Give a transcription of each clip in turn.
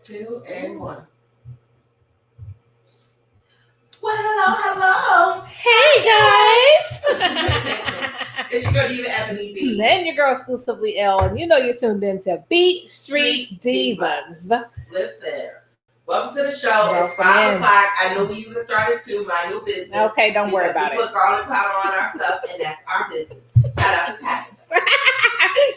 2 and 1. Well, hello. Hey guys. It's your girl Diva Ep3. And your girl exclusively L, and you know you're tuned in to Beat Street Divas. Listen, welcome to the show. It's 5 o'clock. I know we usually start at 2, mind your business. Okay, don't worry about it. We put garlic powder on our stuff, and that's our business. Shout out to Tabitha.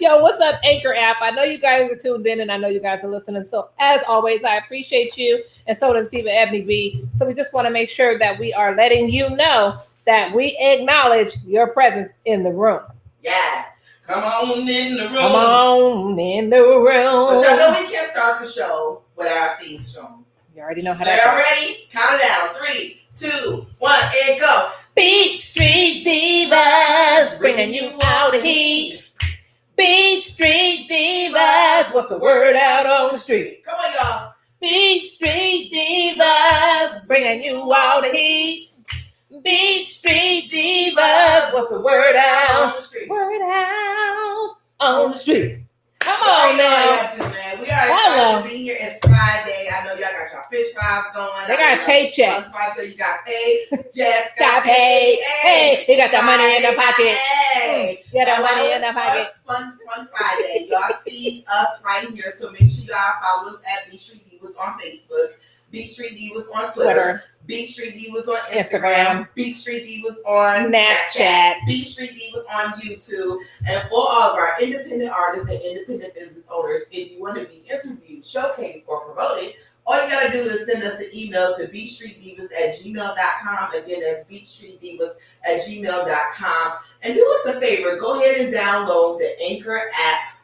Yo, what's up, Anchor app? I know you guys are tuned in, and I know you guys are listening. So, as always, I appreciate you, and so does Diva Ep3. So, we just want to make sure that we are letting you know that we acknowledge your presence in the room. Yes. Come on in the room. Come on in the room. But y'all know we can't start the show without our theme song. You already know how so that y'all ready? Count it down. 3, 2, 1, and go. Beat Street Divas, bringing you out of heat. Beat Street Divas, what's the word out on the street? Come on, y'all. Beat Street Divas, bringing you out of heat. Beat Street Divas, what's the word out? On the street. Word out on the street. Come So on now. Man. We are excited to be here. It's Friday. I know y'all got your fish fries going. They got paychecks. So you got paid. Jess got paid. Hey, they got that money in their pocket. Hey, yeah, that money in their pocket. Fun Friday. Y'all see us right here. So make sure y'all follow us at Beat Street Divas on Facebook, Beat Street Divas on Twitter. Beat Street Divas on Instagram. Beat Street Divas on Snapchat. Beat Street Divas on YouTube. And for all of our independent artists and independent business owners, if you want to be interviewed, showcased, or promoted, all you got to do is send us an email to beatstreetdivas@gmail.com. Again, that's beatstreetdivas@gmail.com. And do us a favor, go ahead and download the Anchor app.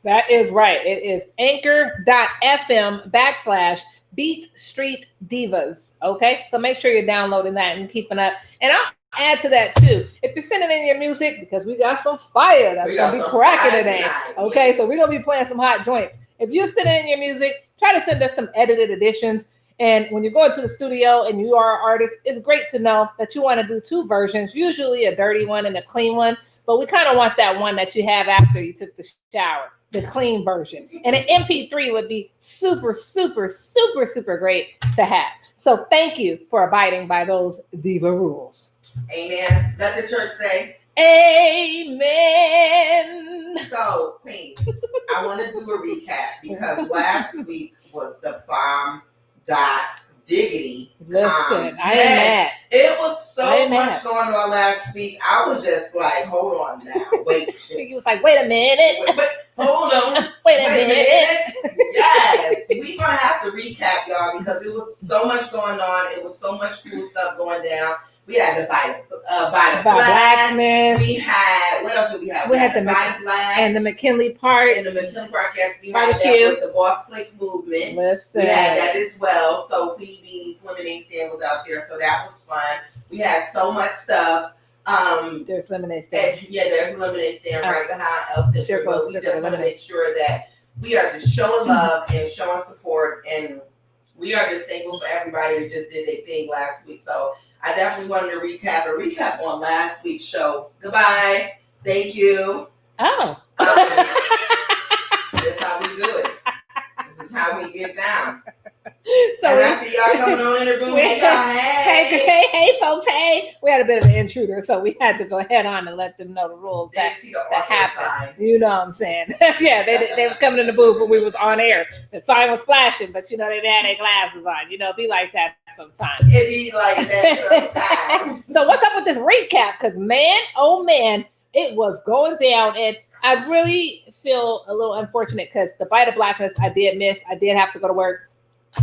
That is right. It is anchor.fm/Beat Street Divas. Okay, so make sure you're downloading that and keeping up. And I'll add to that too. If you're sending in your music, because we got some fire that's gonna be cracking today. Okay, so we're gonna be playing some hot joints. If you're sending in your music, try to send us some edited editions. And when you go into the studio and you are an artist, it's great to know that you want to do 2 versions, usually a dirty one and a clean one. But we kind of want that one that you have after you took the shower. The clean version. And an MP3 would be super, super, super, super great to have. So thank you for abiding by those diva rules. Amen. Let the church say amen. So, Queen, I want to do a recap because last week was the bomb diggity. Listen, I ain't mad. It was so much going on last week. I was just like, hold on now. Wait. He was like, wait a minute. Wait, hold on. Wait a minute. Yes. We're going to have to recap, y'all, because it was so much going on. It was so much cool stuff going down. We had the Bite Blackness. We had, what else did we have? We had the Bite Black. And the McKinley Park. And the McKinley Park, yes. We had that with the Boss Click movement. Listen. We had that as well. So Queenie Beanie's lemonade stand was out there. So that was fun. We had so much stuff. There's lemonade stand. There's a lemonade stand right behind El Central. But we just want to make sure that we are just showing love and showing support. And we are just thankful for everybody who just did their thing last week. So I definitely wanted to recap on last week's show. Goodbye. Thank you. Oh. This is how we do it. This is how we get down. So and I see y'all coming on in the room. Hey, y'all. Hey, folks. Hey. We had a bit of an intruder, so we had to go ahead on and let them know the rules that happened. You know what I'm saying? Yeah, they was coming in the booth when we was on air. The sign was flashing, but you know, they had their glasses on. You know, be like that sometimes. It be like that sometimes. So what's up with this recap? Because man, oh man, it was going down. And I really feel a little unfortunate because the Bite of Blackness I did miss. I did have to go to work.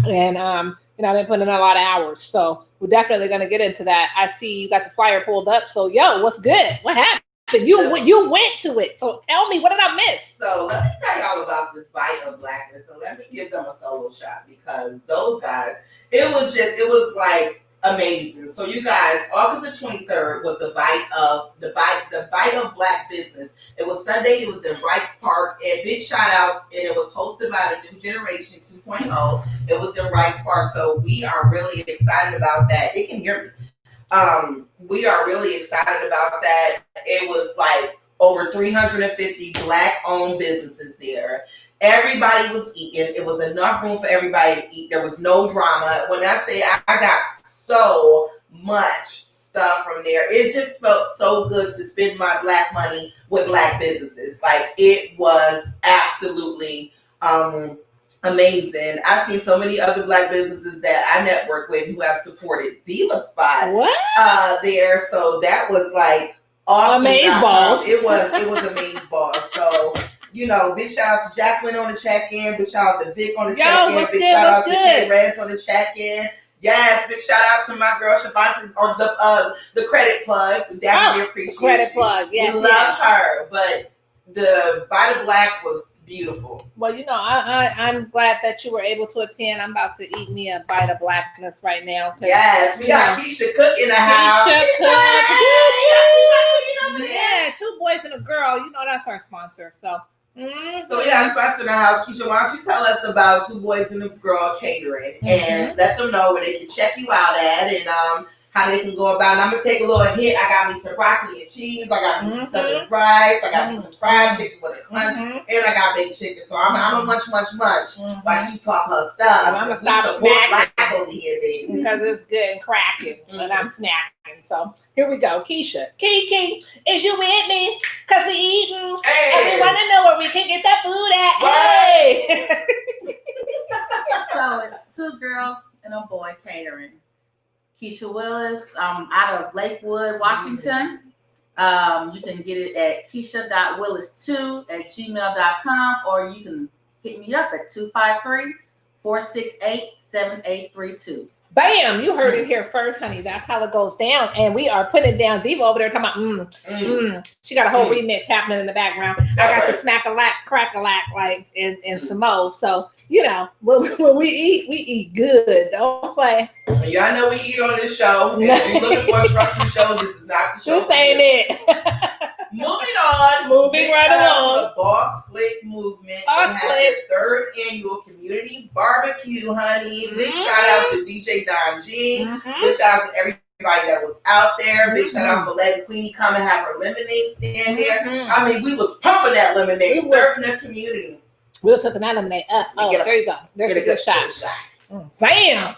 And I've been putting in a lot of hours, so we're definitely gonna get into that. I see you got the flyer pulled up, so yo, what's good? What happened? You went to it, so tell me, what did I miss? So let me tell y'all about this Bite of Blackness, and let me give them a solo shot because those guys, it was like amazing. So you guys, August the 23rd was the Bite of Black Business. It was Sunday. It was in Wrights Park, and big shout out. And it was hosted by the New Generation 2.0. It was in Wrights Park, so we are really excited about that. They can hear me. We are really excited about that. It was like over 350 Black-owned businesses there. Everybody was eating. It was enough room for everybody to eat. There was no drama. When I say I got so much stuff from there, it just felt so good to spend my Black money with Black businesses. Like, it was absolutely amazing. I've seen so many other Black businesses that I network with who have supported Diva Spot there. So that was like awesome. Amazeballs. It was amazeballs. So, you know, big shout out to Jacqueline on the check-in. Big shout out to Vic on the check-in. Big shout out to K Reds on the check-in. Yes, big shout out to my girl Shavante on the credit plug. We definitely appreciate the credit plug. Yes, we love her. But the Bite of Black was beautiful. Well, you know, I'm glad that you were able to attend. I'm about to eat me a bite of blackness right now. Yes, we got Keisha Cook in the house. Yeah, 2 boys and a girl. You know, that's our sponsor. So. So we got a sponsor in the house. Keisha, why don't you tell us about 2 Boys and a Girl Catering and let them know where they can check you out at and how they can go about it. I'm going to take a little hit. I got me some broccoli and cheese. I got me some southern rice. I got me some fried chicken with a crunch. And I got baked chicken. So I'm a munch while she talk her stuff. And I'm going to stop snacking Black over here, baby. Because it's good and cracking. And I'm snacking. So here we go. Keisha. Kiki, is you with me? Because we eating. Hey. And we want to know where we can get that food at. Hey. So it's 2 girls and a boy catering. Keisha Willis, out of Lakewood, Washington. You can get it at keisha.willis2@gmail.com, or you can hit me up at 253-468-7832. Bam! You heard it here first, honey. That's how it goes down. And we are putting it down. Diva over there talking about, She got a whole remix happening in the background. I got the smack-a-lack, crack-a-lack, like, in some more. So, you know, when we eat good. Don't play. Y'all know we eat on this show. If you're looking for a structured show, this is not the show. This ain't it. Moving on. Moving right along. The Boss Click movement. Boss Click. Their 3rd annual community barbecue, honey. Big shout out to DJ Don G. Big shout out to everybody that was out there. Big shout out for letting Queenie come and have her lemonade stand there. I mean, we was pumping that lemonade, serving the community. We was hooking that lemonade up. Oh, there you go. There's a good shot. Bam!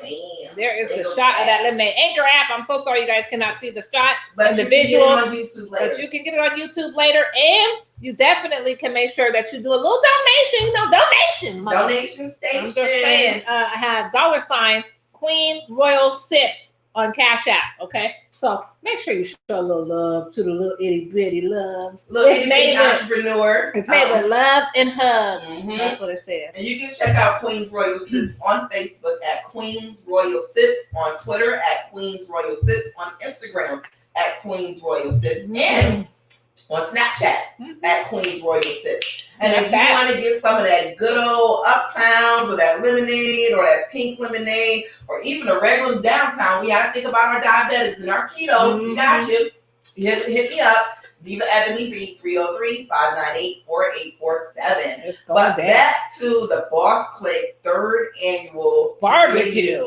There is the shot of that lemonade. Anchor app. I'm so sorry you guys cannot see the shot and the visual. On YouTube later. But you can get it on YouTube later. And you definitely can make sure that you do a little donation. You know, donation station. I'm just saying. I have $ Queen Royal Sips on Cash App. Okay? So make sure you show a little love to the little itty bitty loves. Little itty bitty entrepreneur. It's made with love and hugs. That's what it says. And you can check out Queens Royal Sips on Facebook at Queens Royal Sips, on Twitter at Queens Royal Sips, on Instagram at Queens Royal Sips, and on Snapchat at Queens Royal Sips. And if you want to get some of that good old Uptowns or that lemonade or that pink lemonade or even a regular downtown, we got to think about our diabetics and our keto. We got you. Hit me up. Diva Ebony Reed, 303-598-4847. But back to the Boss Click 3rd annual barbecue.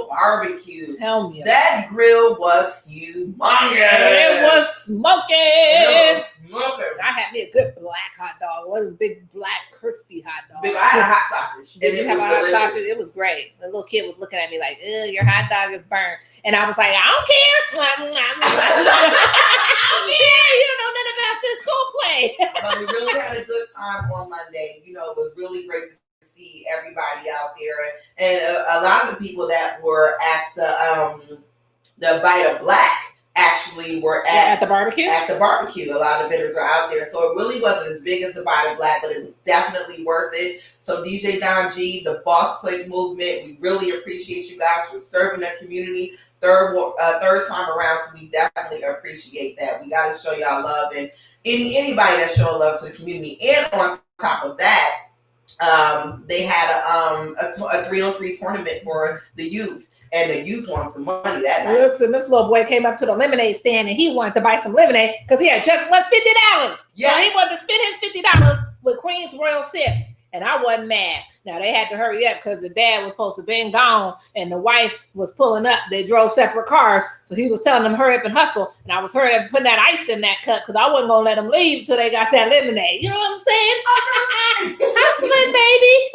Tell me. That grill was humongous. It was smoking. I had me a good black hot dog. It wasn't a big black crispy hot dog. I had a hot sausage. Did you have a hot sausage? It was great. The little kid was looking at me like, "Ugh, your hot dog is burnt." And I was like, "I don't care. Yeah, you don't know nothing about this. Go play." We really had a good time on Monday. You know, it was really great to see everybody out there, and a lot of the people that were at the Bite of Black actually were at the barbecue. At the barbecue, a lot of vendors are out there, so it really wasn't as big as the Bite of Black, but it was definitely worth it. So DJ Don G, the Boss Click movement, we really appreciate you guys for serving the community. Third time around, so we definitely appreciate that. We got to show y'all love, and anybody that's showing love to the community. And on top of that, they had a 3-on-3 tournament for the youth, and the youth won some money that night. Listen, this little boy came up to the lemonade stand, and he wanted to buy some lemonade because he had just won $50. Yeah, so he wanted to spend his $50 with Queen's Royal Sip. And I wasn't mad. Now they had to hurry up because the dad was supposed to be gone and the wife was pulling up. They drove separate cars. So he was telling them hurry up and hustle. And I was hurry up and putting that ice in that cup because I wasn't going to let them leave until they got that lemonade. You know what I'm saying? Hustling, baby.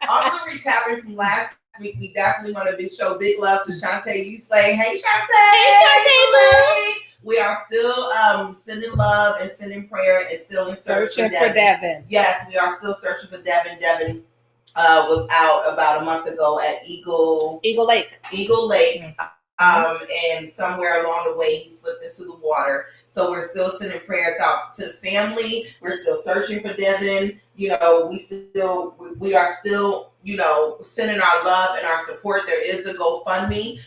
Also recapping from last week, we definitely want to show big love to Shantae You Slay. Hey, Shantae. Hey, Shantae. We are still sending love and sending prayer and still in searching for Devin. Yes, we are still searching for Devin. Devin was out about a month ago at Eagle Lake. And somewhere along the way he slipped into the water. So we're still sending prayers out to the family. We're still searching for Devin. You know, we are still, you know, sending our love and our support. There is a GoFundMe.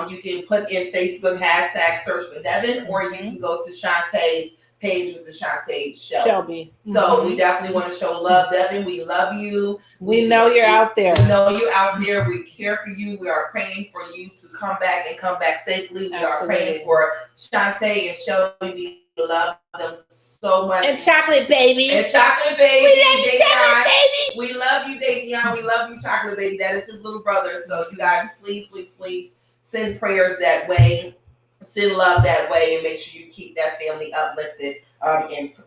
You can put in Facebook # search for Devin, or you can go to Shantae's page with the Shantae Shelby. So we definitely want to show love, Devin. We love you. We know you're out there. We know you're out there. We care for you. We are praying for you to come back and come back safely. We are praying for Shantae and Shelby. We love them so much. And Chocolate Baby. And Chocolate Baby. We love you, Chocolate Baby. We love you, Davion. We love you, Chocolate Baby. That is his little brother. So you guys, please send prayers that way. Send love that way, and make sure you keep that family uplifted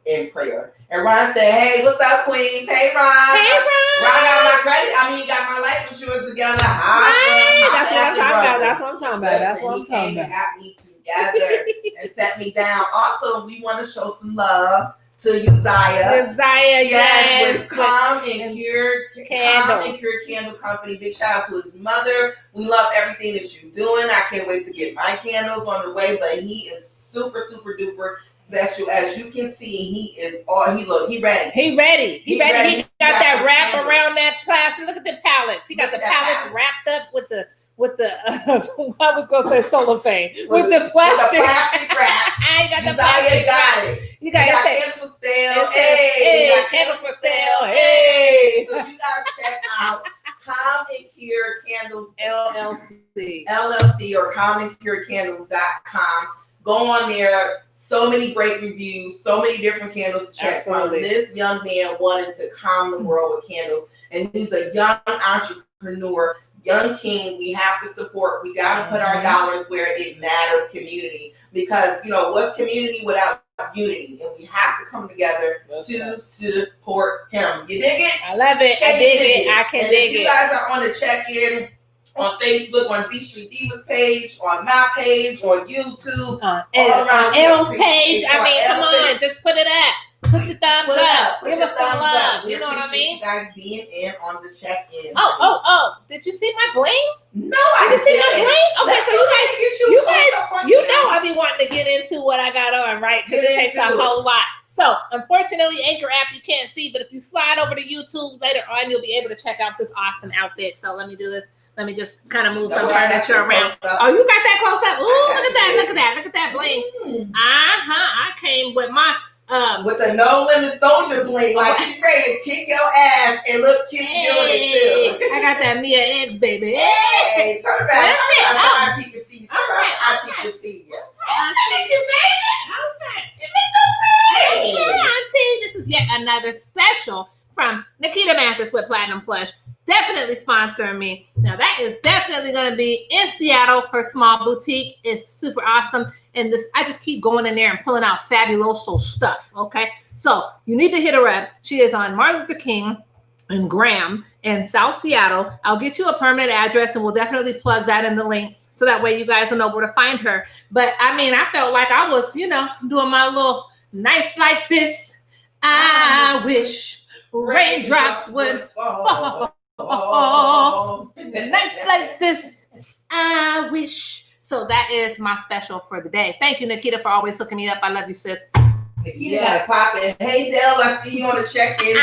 in prayer. And Ron said, "Hey, what's up, Queens? Hey, Ron. Hey, Ron. Ron got my credit. I mean, he got my life insurance together. Right. That's what I'm talking about. That's what I'm talking about. That's what I'm talking about. He got me together and set me down. Also, we want to show some love to Uzziah. Yes, with Calm and Cure Candle Company. Big shout out to his mother. We love everything that you're doing. I can't wait to get my candles on the way, but he is super, super duper special. As you can see, he ready. He ready. He got that wrap candles around that plastic. Look at the pallets. He got the pallets wrapped up with the I was gonna say cellophane with the plastic wrap. I got the plastic wrap. You got candles for sale. Hey, candles for sale. Hey. So you guys check out Calm and Cure Candles LLC or calmandcurecandles.com. Go on there. So many great reviews. So many different candles to check from. This young man wanted to calm the world with candles, and he's a young entrepreneur. Young king, we have to support. We got to put our dollars where it matters, community. Because, you know, what's community without unity? And we have to come together to support him. You dig it? I love it. I dig it. I can dig it. If you guys are on the check-in on Facebook, on B3 Divas page, on my page, on YouTube, on L's page. I mean, come on, just put it up. Put your thumbs up. Give us some love. You know what I mean? You guys being in on the check-in. Oh! Did you see my bling? No, I didn't see my bling. Okay, so you know I be wanting to get into what I got on, right? Because it takes a whole lot. So, unfortunately, Anchor app you can't see, but if you slide over to YouTube later on, you'll be able to check out this awesome outfit. So let me do this. Let me just kind of move some furniture around. Oh, you got that close up? Ooh, look at that bling. I came with my with the No Limit Soldier bling, like she ready to kick your ass and look cute doing it too. I got that Mia X, baby. Hey, turn around. That's it. I can see you. I can see you. Thank you, baby. Okay. You look so pretty. Yeah, Auntie. This is yet another special from Nikita Mathis with Platinum Plush. Definitely sponsoring me. Now that is definitely going to be in Seattle. Her small boutique is super awesome. And I just keep going in there and pulling out fabuloso stuff. Okay. So you need to hit her up. She is on Martin Luther King and Graham in South Seattle. I'll get you a permanent address and we'll definitely plug that in the link. So that way you guys will know where to find her. But I mean, I felt like I was, doing my little nights like this. I wish raindrops would fall. Nights like this, I wish. So that is my special for the day. Thank you, Nikita, for always hooking me up. I love you, sis. Nikita got popping. Hey, Dell, I see you on the check-in.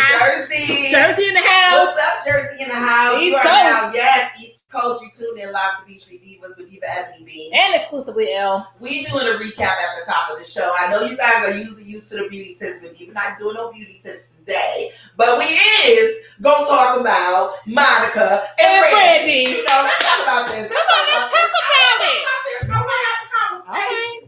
Jersey in the house. What's up, Jersey in the house? East Coast. Yes, East Coast. You tuned in live to B3 Divas with Diva Ebony B. And exclusively L. We doing a recap at the top of the show. I know you guys are usually used to the beauty tips, but Diva not doing no beauty tips today. But we is going to talk about Monica and Brandy. Let's talk about this. Come on, let's talk about it.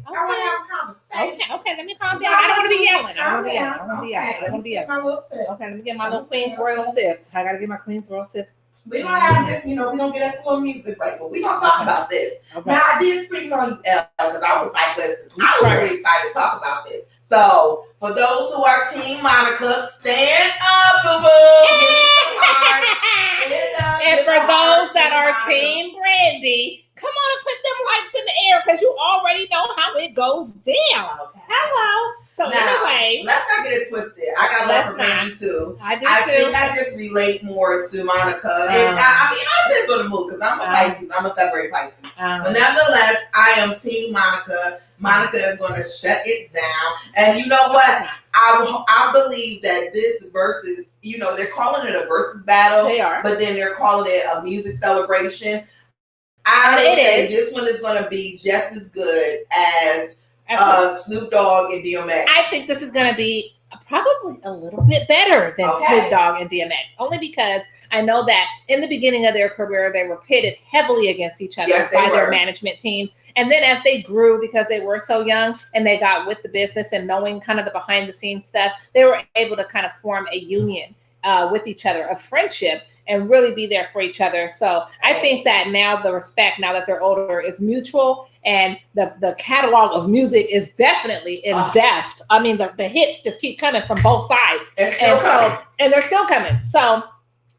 I want to have a conversation. Okay, let me calm down. I don't want to be yelling. out. I want to be out. I want to be out. Okay, let me get my little Queens Royal sips. I gotta get my Queens Royal sips. We're gonna have this, we're gonna get us a little music break, but we're gonna talk about this. Okay. Now I did speak on you, Elle, because I was like, listen, I was really excited to talk about this. So for those who are Team Monica, stand up, boo-boo. And for those that are Team Brandy, come on and put them lights in the air because you already know how it goes down. Okay. Hello. So now, anyway, let's not get it twisted. I got love for Brandy too. I do I too. think I just relate more to Monica. And I mean, I depends on the mood because I'm a Pisces. I'm a February Pisces. But nevertheless, I am Team Monica. Monica is going to shut it down. And you know what? I believe that this versus, they're calling it a versus battle. They are. But then they're calling it a music celebration. I would say this one is going to be just as good as Snoop Dogg and DMX. I think this is going to be probably a little bit better than Snoop Dogg and DMX, only because I know that in the beginning of their career, they were pitted heavily against each other by their management teams. And then as they grew, because they were so young and they got with the business and knowing kind of the behind the scenes stuff, they were able to kind of form a union with each other, a friendship, and really be there for each other. So I think that now the respect, now that they're older, is mutual, and the catalog of music is definitely in depth. I mean, the hits just keep coming from both sides, and they're still coming. So,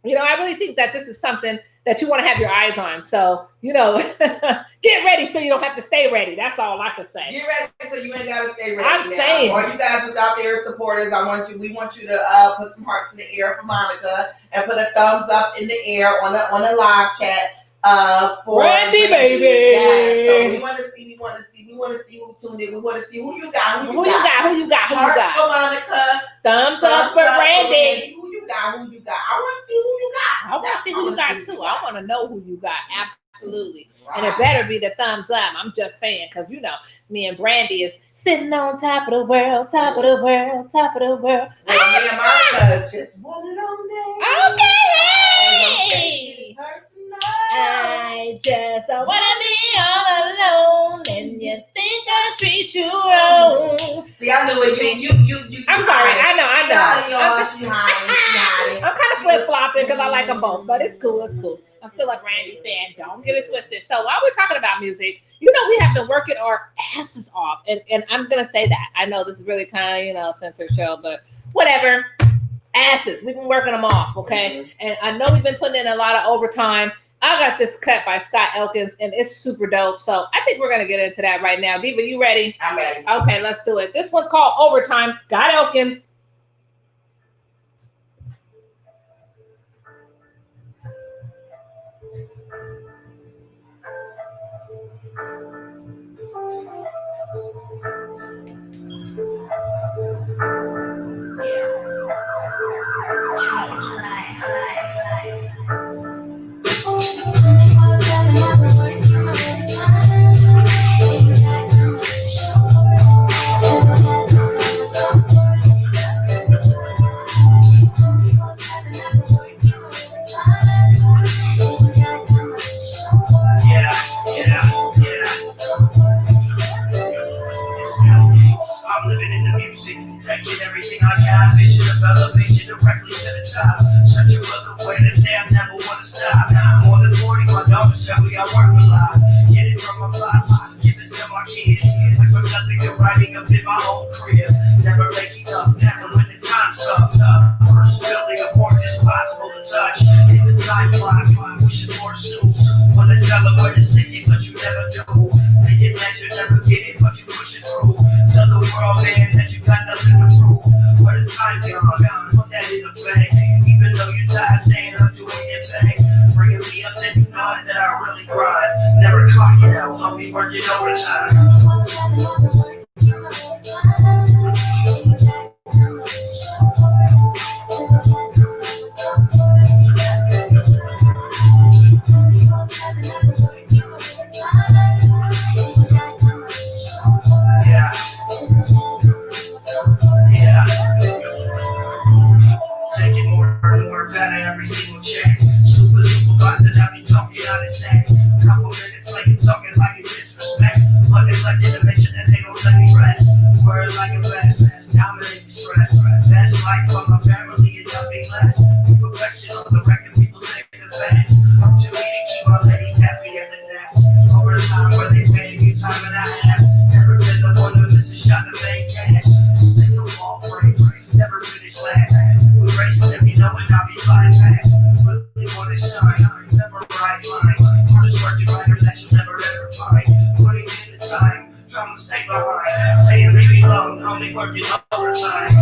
I really think that this is something that you want to have your eyes on. So, get ready so you don't have to stay ready. That's all I can say. Get ready so you ain't got to stay ready. I'm saying. Or you guys that's out there supporters, we want you to put some hearts in the air for Monica and put a thumbs up in the air on the live chat for Brandy, baby. Yeah, so we want to see who tuned in. We want to see who you got. Who you got? Hearts for Monica. Thumbs up for Brandy. Who you got? I want to see who you got. I want to see who you got too. I want to know who you got. Absolutely. Right. And it better be the thumbs up. I'm just saying, because me and Brandy is sitting on top of the world, top of the world, top of the world. Well, me and Monica is just one of them days. Okay. I just want to be all alone, and you think I treat you wrong. See, I knew it. You. I'm sorry. I know. She hiding. I'm kind of flip-flopping because I like them both, but it's cool. I'm still a Brandy fan. Don't get it twisted. So while we're talking about music, we have been working our asses off, and I'm gonna say that. I know this is really kind of censored show, but whatever. Asses. We've been working them off, okay? Mm-hmm. And I know we've been putting in a lot of overtime. I got this cut by Scott Elkins, and it's super dope. So I think we're going to get into that right now. Diva, you ready? I'm ready. Okay, let's do it. This one's called Overtime. Scott Elkins. I'm living in the music, taking everything I got, vision of elevation directly to the top. Searching for the way to say I never want to stop. More than 40, my daughters tell me I work a lot. Get it from my pops, give it to my kids. Went from nothing to writing up in my whole career. Never make enough, never when the time's up. First building a port is possible to touch. Hit the time clock, wishing more snooze. Wanna tell them where to stick it, but you never do. Thinking that you never get it, but you push it through. Tell the world, man, that you got nothing to prove. Where the time gone, put that in the bank. Even though you're tired, staying up doing your thing. Bringing me up, then you know that I really grind. Never clocking out, I'll be working overtime. Taking more and more better every single check. Supervisor that be talking on his neck. Couple minutes later talking like it's disrespect. Unelected to mention that they don't let me rest. Word like a vest, dominating stress. life for my family and nothing less. Perfection on the record, people say the best. Up to me to keep my ladies happy at the nest. Over time where they pay you time and a half. Never been the one to miss a shot to make cash. Stick of all breaks, never finish last. If we racing, then you know it, I'll be flying fast. Really wanna shine, memorize lines. Hardest working writer that you'll never ever find. Putting in the time, trying to stay behind. Saying leave me alone, only working overtime.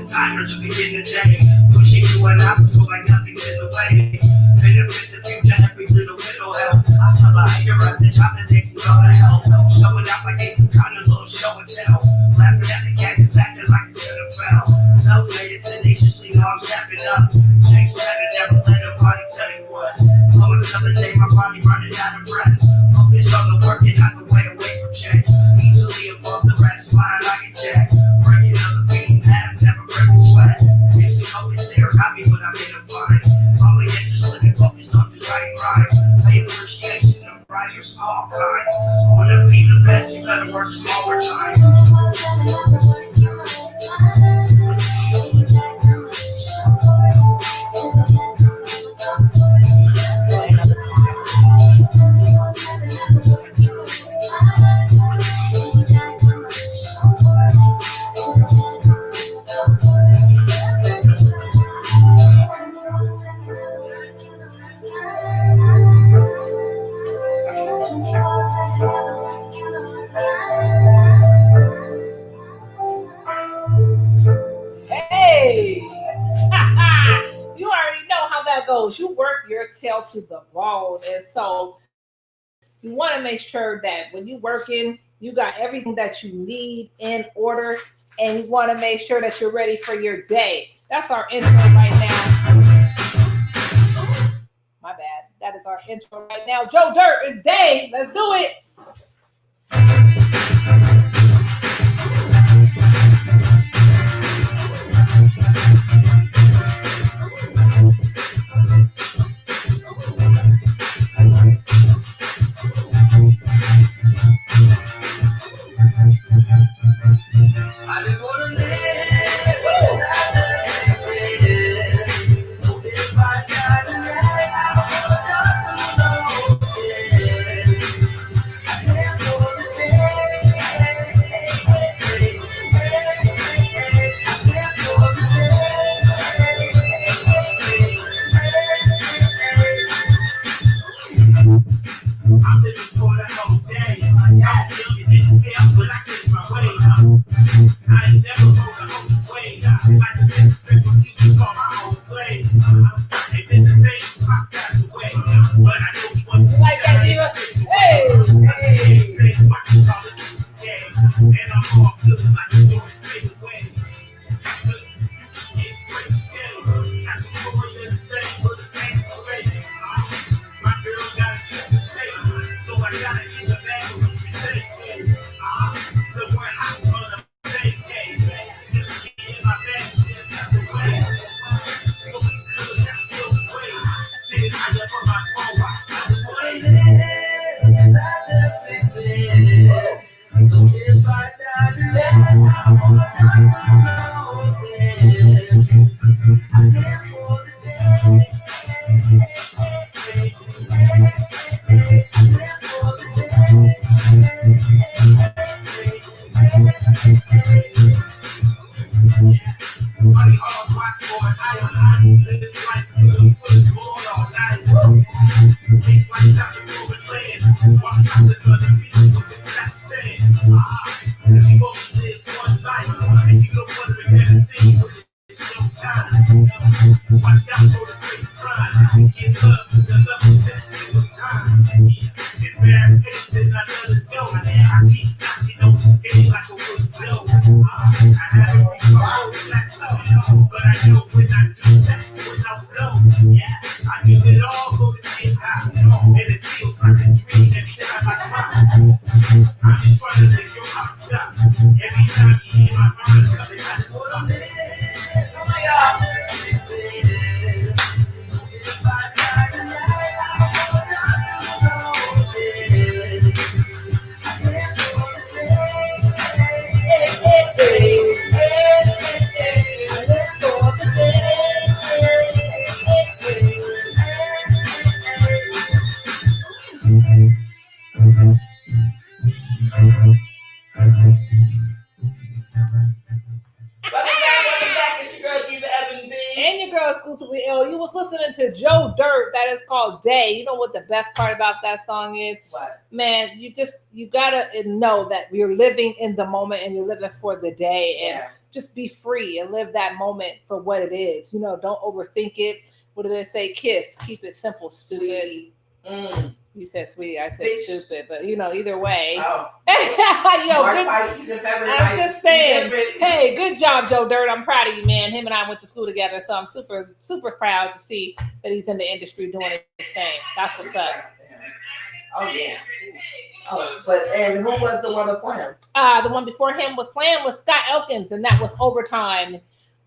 Timers to begin the day, pushing you an obstacle like nothing's in the way. Benefit the future, every little bit will help. I tell a hater at the top that they can go to hell. Showing out like they some kind of little show and tell. Laughing at the gas is acting like it's gonna fail. Self-made tenaciously, know I'm stepping up. Change better, never let nobody tell you what. Flowing till the day my body running out of breath. Focus on the work and not the way away from checks. Easily above the rest, flying like a jet. Breaking up the beaten path, never break a sweat. Music always there, got me when I'm in a bind. Only just living focused on just writing rhymes. Pay appreciation of writers of all kinds. Wanna be the best, you better work smaller time. Hey, you already know how that goes. You work your tail to the bone, and so you want to make sure that when you're working, you got everything that you need in order, and you want to make sure that you're ready for your day. That's our intro right now. My bad. That is our intro right now. Joe Dirt, it's day. Let's do it. I just wanna live without the exist. So if I got to let out, I got to know this. I can't go today. I can't go today. I'm living for the whole day. I don't feel it didn't feel, but I changed my way. I ain't never broke a whole way. Like a disrespect when you can call my own play. Ain't been the same since I passed away. But I know he wants to like that, Diva. Hey, hey. And I'm all good like a joint fade away. It's great today. Got some story in the state, but the thing's crazy. My girl got a different taste, so I gotta get the bag of what you take. So we're hot on the vacay. Just get in my bag, that's the way. So we good, that's still the way. Sitting high up on my phone, watch the display. And I just exist. So if I die today, I want to know this. I can't hold it down. Money hard, rock for an hour. Live life good, foot more all night. Take flights out the forward land. Walk out the southern beach with the black sand. Cause you only live one life, and you don't want to regret a thing with it. slow time. Watch out for the face crime. Give up the love is that time. It's fast paced and I let it go. I keep knocking on the stage like a wood blow. I haven't been cold, but I know when I do that, when I blow. Yeah, I give it all for the thing I know. And it feels like a dream every time I cry. I'm just trying to make your heart stop. Every time you hear my rhymes coming, I just hold on to it. Oh my God. Welcome back. It's your girl Diva Ep3. And your girl Exclusively Ill. You was listening to Joe Dirt. That is called Day. You know what the best part about that song is? What? Man, you gotta know that you're living in the moment and you're living for the day, and just be free and live that moment for what it is. You know, don't overthink it. What do they say? Kiss. Keep it simple, stupid. You said sweetie, I said stupid, but you know, either way. Oh. Yo, I'm just saying. Hey, good job, Joe Dirt. I'm proud of you, man. Him and I went to school together, so I'm super, super proud to see that he's in the industry doing his thing. That's what's up. Oh yeah. Oh, and who was the one before him? The one before him was playing with Scott Elkins, and that was Overtime.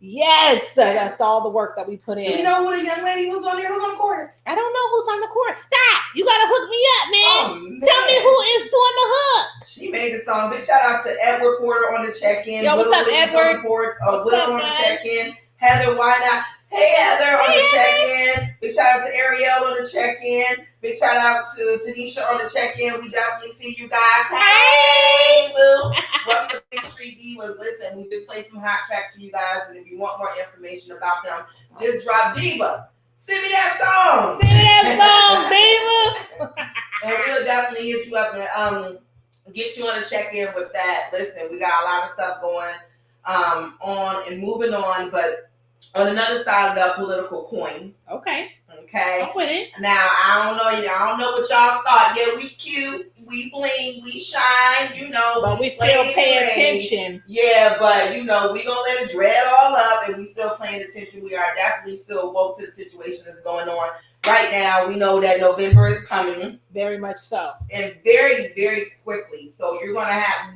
Yes, that's all the work that we put in. Do you know who the young lady was on there? Who's on the chorus? I don't know who's on the chorus. Scott, you gotta hook me up, man. Tell me who is doing the hook. She made the song. Big shout out to Edward Porter on the check-in. Yo, what's up, Edward? Will on the check-in. Heather, why not? Hey, Heather on the check-in. Big shout out to Ariel on the check-in. Big shout out to Tanisha on the check-in. We definitely see you guys. Hey, boo. Welcome to Big Street Divas. Listen, we just played some hot tracks for you guys, and if you want more information about them, just drop Diva. Send me that song. Diva. And we'll definitely hit you up and get you on a check-in with that. Listen, we got a lot of stuff going on and moving on, but on another side of the political coin. Okay. I'm with it. Now, I don't know what y'all thought. Yeah, we cute, we bling, we shine, you know. But we still pay attention. Yeah, but, you know, we gonna let it dread all up and we still paying attention. We are definitely still woke to the situation that's going on. Right now, we know that November is coming. Very much so. And very, very quickly. So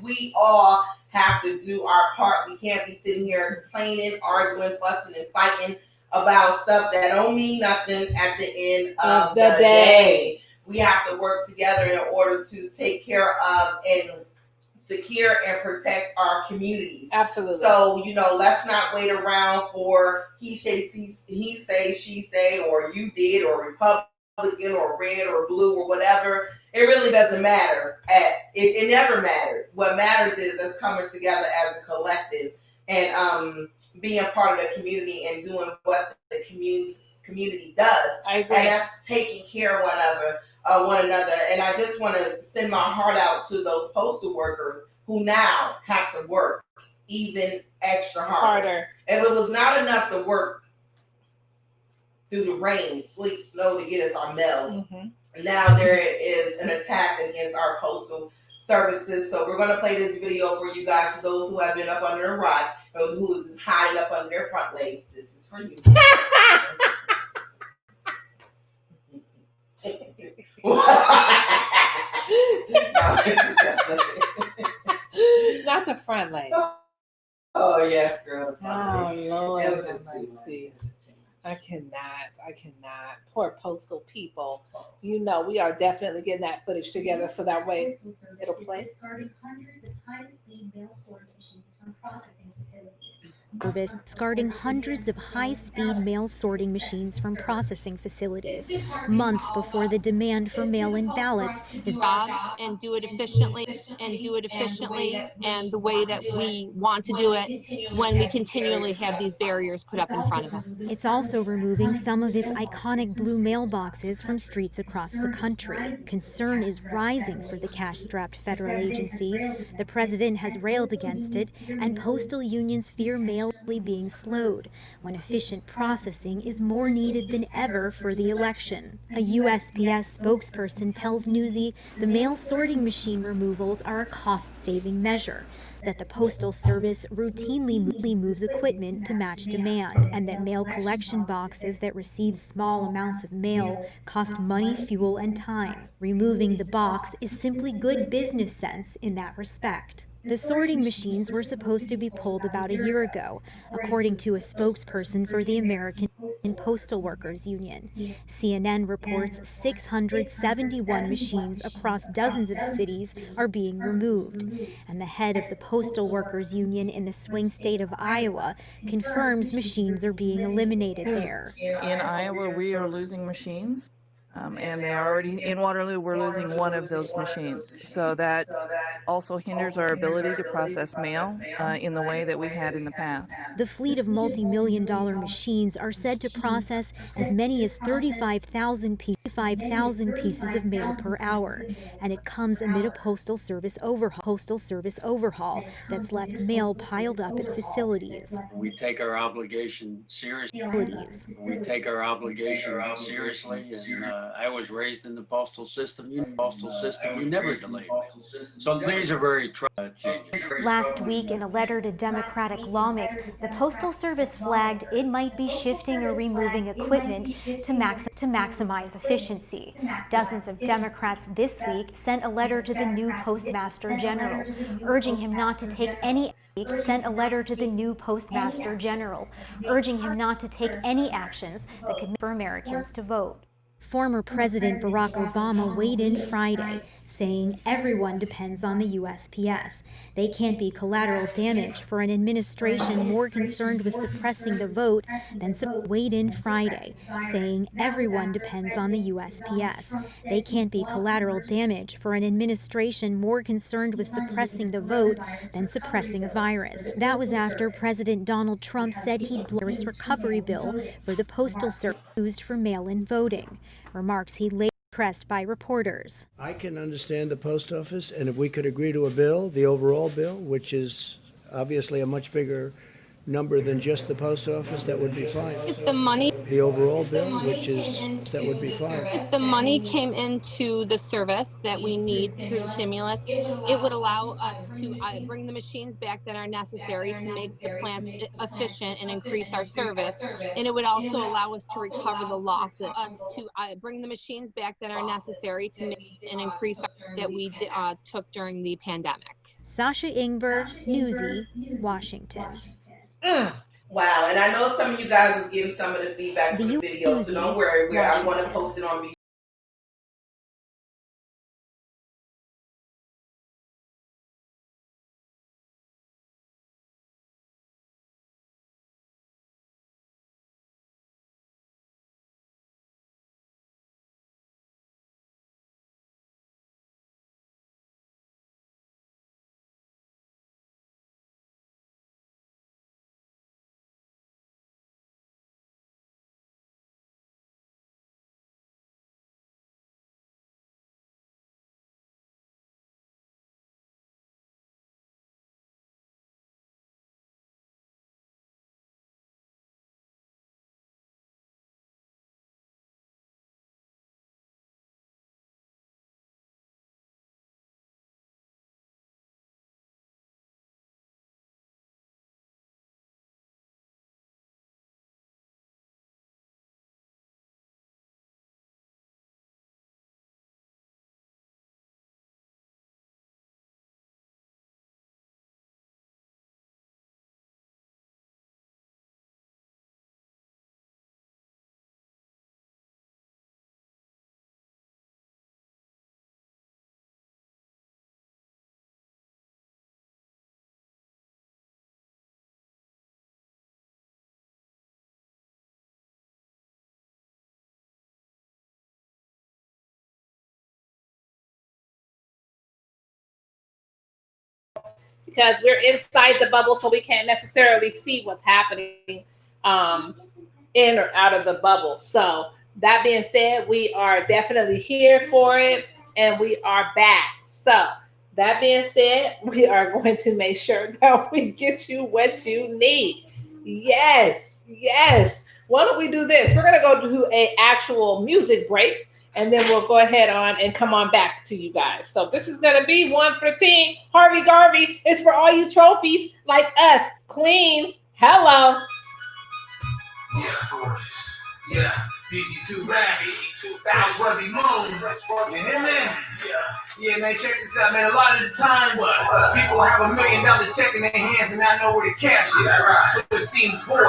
we all have to do our part. We can't be sitting here complaining, arguing, fussing, and fighting about stuff that don't mean nothing at the end of the day. We have to work together in order to take care of and secure and protect our communities. Absolutely. So, you know, let's not wait around for he say, she say, or you did, or Republican, or red, or blue, or whatever. It really doesn't matter. It never mattered. What matters is us coming together as a collective and being part of the community and doing what the community does. I agree. And that's taking care of one another. And I just want to send my heart out to those postal workers who now have to work even extra harder. If it was not enough to work through the rain, sleet, snow to get us our mail, now there is an attack against our postal services. So we're going to play this video for you guys, for those who have been up under a rock or who is hiding up under their front legs. This is for you. Not the front leg. Oh yes, girl. The front leg. Lord, I cannot. Poor postal people. You know, we are definitely getting that footage together so that way it'll play. Discarding hundreds of high-speed mail sorting machines from processing facilities. Discarding hundreds of high-speed mail sorting machines from processing facilities, months before the demand for mail-in ballots is and do it efficiently and the way that we want to do it when we continually have these barriers put up in front of us. It's also removing some of its iconic blue mailboxes from streets across the country. Concern is rising for the cash-strapped federal agency. The president has railed against it, and postal unions fear mail daily being slowed when efficient processing is more needed than ever for the election. A USPS spokesperson tells Newsy the mail sorting machine removals are a cost-saving measure, that the Postal Service routinely moves equipment to match demand, and that mail collection boxes that receive small amounts of mail cost money, fuel, and time. Removing the box is simply good business sense in that respect. The sorting machines were supposed to be pulled about a year ago, according to a spokesperson for the American Postal Workers Union. CNN reports 671 machines across dozens of cities are being removed, and the head of the Postal Workers Union in the swing state of Iowa confirms machines are being eliminated there. In Iowa, we are losing machines. And they are already in Waterloo, we're losing one of those machines. So that also hinders our ability to process mail in the way that we had in the past. The fleet of multi-million-dollar machines are said to process as many as 35,000 pieces of mail per hour, and it comes amid a Postal Service overhaul that's left mail piled up at facilities. We take our obligation seriously. We take our obligation seriously, and I was raised in the postal system. You never delay mail. So these are very changes. Last week, in a letter to Democratic lawmakers, the Postal Service flagged it might be shifting or removing equipment to maximize efficiency. Dozens of Democrats this week sent a letter to the new Postmaster General, urging him not to take any actions that could for Americans to vote. Former President Barack Obama weighed in Friday, saying everyone depends on the USPS. They can't be collateral damage for an administration more concerned with suppressing the vote than weighed in Friday, saying everyone depends on the USPS. They can't be collateral damage for an administration more concerned with suppressing the vote than suppressing a virus. That was after President Donald Trump said he'd block a recovery bill for the Postal Service used for mail-in voting. Remarks he later pressed by reporters. I can understand the post office, and if we could agree to a bill, the overall bill, which is obviously a much bigger number than just the post office, that would be fine. If the money would be fine. If the money came into the service that we need through the stimulus, it would allow us to bring the machines back that are necessary to make the plants efficient and increase our service. And it would also allow us to recover the losses, bring the machines back that are necessary to make and increase that we took during the pandemic. Sasha Ingber, Newsy, Washington. Wow, and I know some of you guys are getting some of the feedback from the video, so don't worry, I'm going to post it on because we're inside the bubble, so we can't necessarily see what's happening in or out of the bubble. So that being said, we are definitely here for it, and we are back. So that being said, we are going to make sure that we get you what you need. Yes, yes. Why don't we do this? We're gonna go to a actual music break, and then we'll go ahead on and come on back to you guys. So this is gonna be one for the team. Harvey Garvey is for all you trophies like us, queens. Hello. Yeah, yeah, BG2 rap, Bounce Worthy Moon. You hear me? Yeah, man, check this out, man. A lot of the time, people have $1 million check in their hands and I know where to cash it. So it seems void.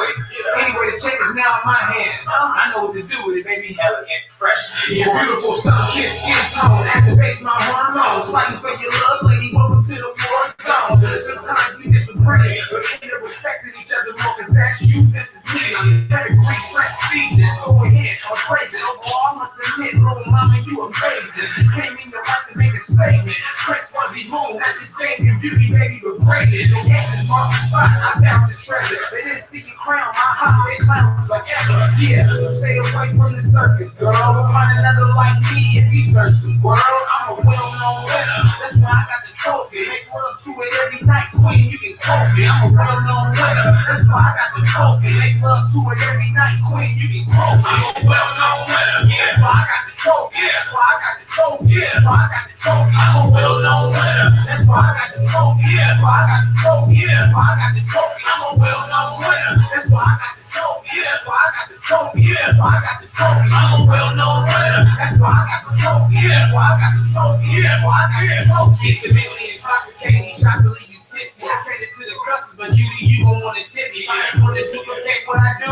Anyway, the check is now in my hands. I know what to do with it, baby. Elegant, fresh, yeah, beautiful, sun-kissed skin tone. Activates my hormones. Fighting for your love, lady. Welcome to the war zone. Sometimes we disagree, but we end up respecting each other more, cause that's you, this is me. I'm pedigree, fresh speeches. Go ahead, I'm crazy. Overall, I must admit, little mama, you amazing. Came in your life to make a statement. Chris Worthy Moon, not just saying your beauty, baby, but greatness. Your essence mark the spot. I found this treasure. They didn't see you crown my heart. They clowns forever. Yeah, so stay away from the circus, girl. Don't find another like me if you search the world. I'm a well-known winner. That's why I got the trophy. Make love to it every night, queen. You can quote me. I'm a well-known winner. That's why I got the trophy. Make love to it every night, queen. You can quote me. I'm a well-known winner. That's why I got the trophy. That's why I got the trophy. That's why I got the trophy. I'm a well-known winner. That's why I got the trophy. That's why I got the trophy. That's why I got the trophy. I'm a well-known winner. That's why I got the trophy. That's why I got the trophy. That's why I got the trophy. I'm a well-known winner. That's why I got the trophy. That's why I got the trophy. That's why I got the trophy. Severely intoxicating, shots to leave you tipsy. I traded to the customers, but you gon' wanna tip me. I ain't gonna duplicate what I do.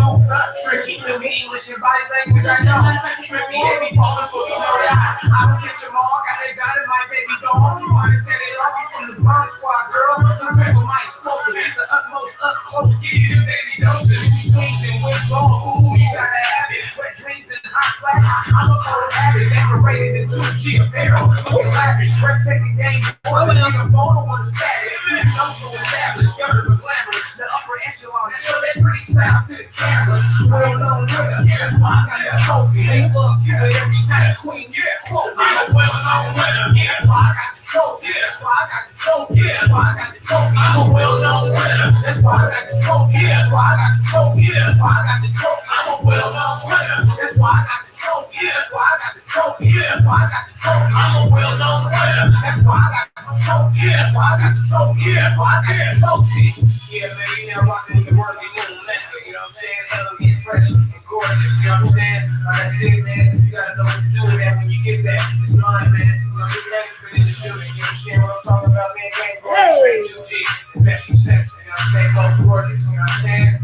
Tricky, feel me English and body language I know. Trippy, they be falling for me, know that I don't catch them all. Got that dynamite, baby, dog. You wanna set it off from the bomb squad, girl. The paper my explosive. It's the utmost up close. Give you the baby doses. Swings and whips on. Ooh, you gotta have it. Wet dreams and hot flash. I'm a cold habit. Decorated in 2G apparel. Looking lavish. Breathtaking game. Boy, when I'm a photo on the status. I'm so established. Gutter but glamorous. The upper echelon. Show that pretty style to the camera. Well-known winner. That's why I got that trophy. Make love to it every night. Queen, yeah, quote. I'm a well-known winner. That's why I got the trophy. That's why I got the trophy. That's why I got the trophy. I'm a well-known winner. That's why I got the trophy. That's why I got the trophy. That's why I got the trophy. I'm a well-known winner. That's why I got the trophy. That's why I got the trophy. That's why I got the trophy. I'm a well-known winner. That's why I got the trophy. That's why I got the trophy. That's why I got the trophy. Yeah, man, you now rocking with the Worthy Moon method. You know what I'm saying? Elegant, fresh, and gorgeous. You know what I'm saying? Like I said, man, you gotta know what to do with that when you get that. It's mine, man. You know, this management is the building. You understand what I'm talking about, man? Gang gorgeous, straight 2G. The best you sense. You know what I'm saying? Both gorgeous. You know what I'm saying?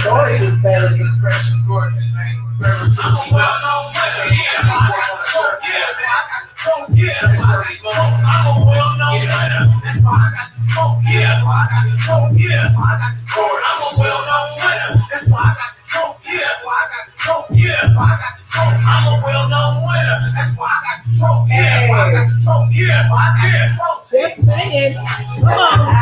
Gorgeous, baby. Fresh and gorgeous, man. Forever 2G. I'm a well-known winner. Yeah, I got the trophy. That's why I got the trophy. That's why I got the trophy. I'm a well-known winner. That's why I got the trophy. That's why I got the trophy. That's why I got the trophy. I'm a well-known winner. That's why I got the trophy. That's why I got the trophy. That's why I got the trophy. I'm a well-known winner. That's why I got the trophy. That's why I got the trophy. That's why I got the trophy. Just saying. Come on.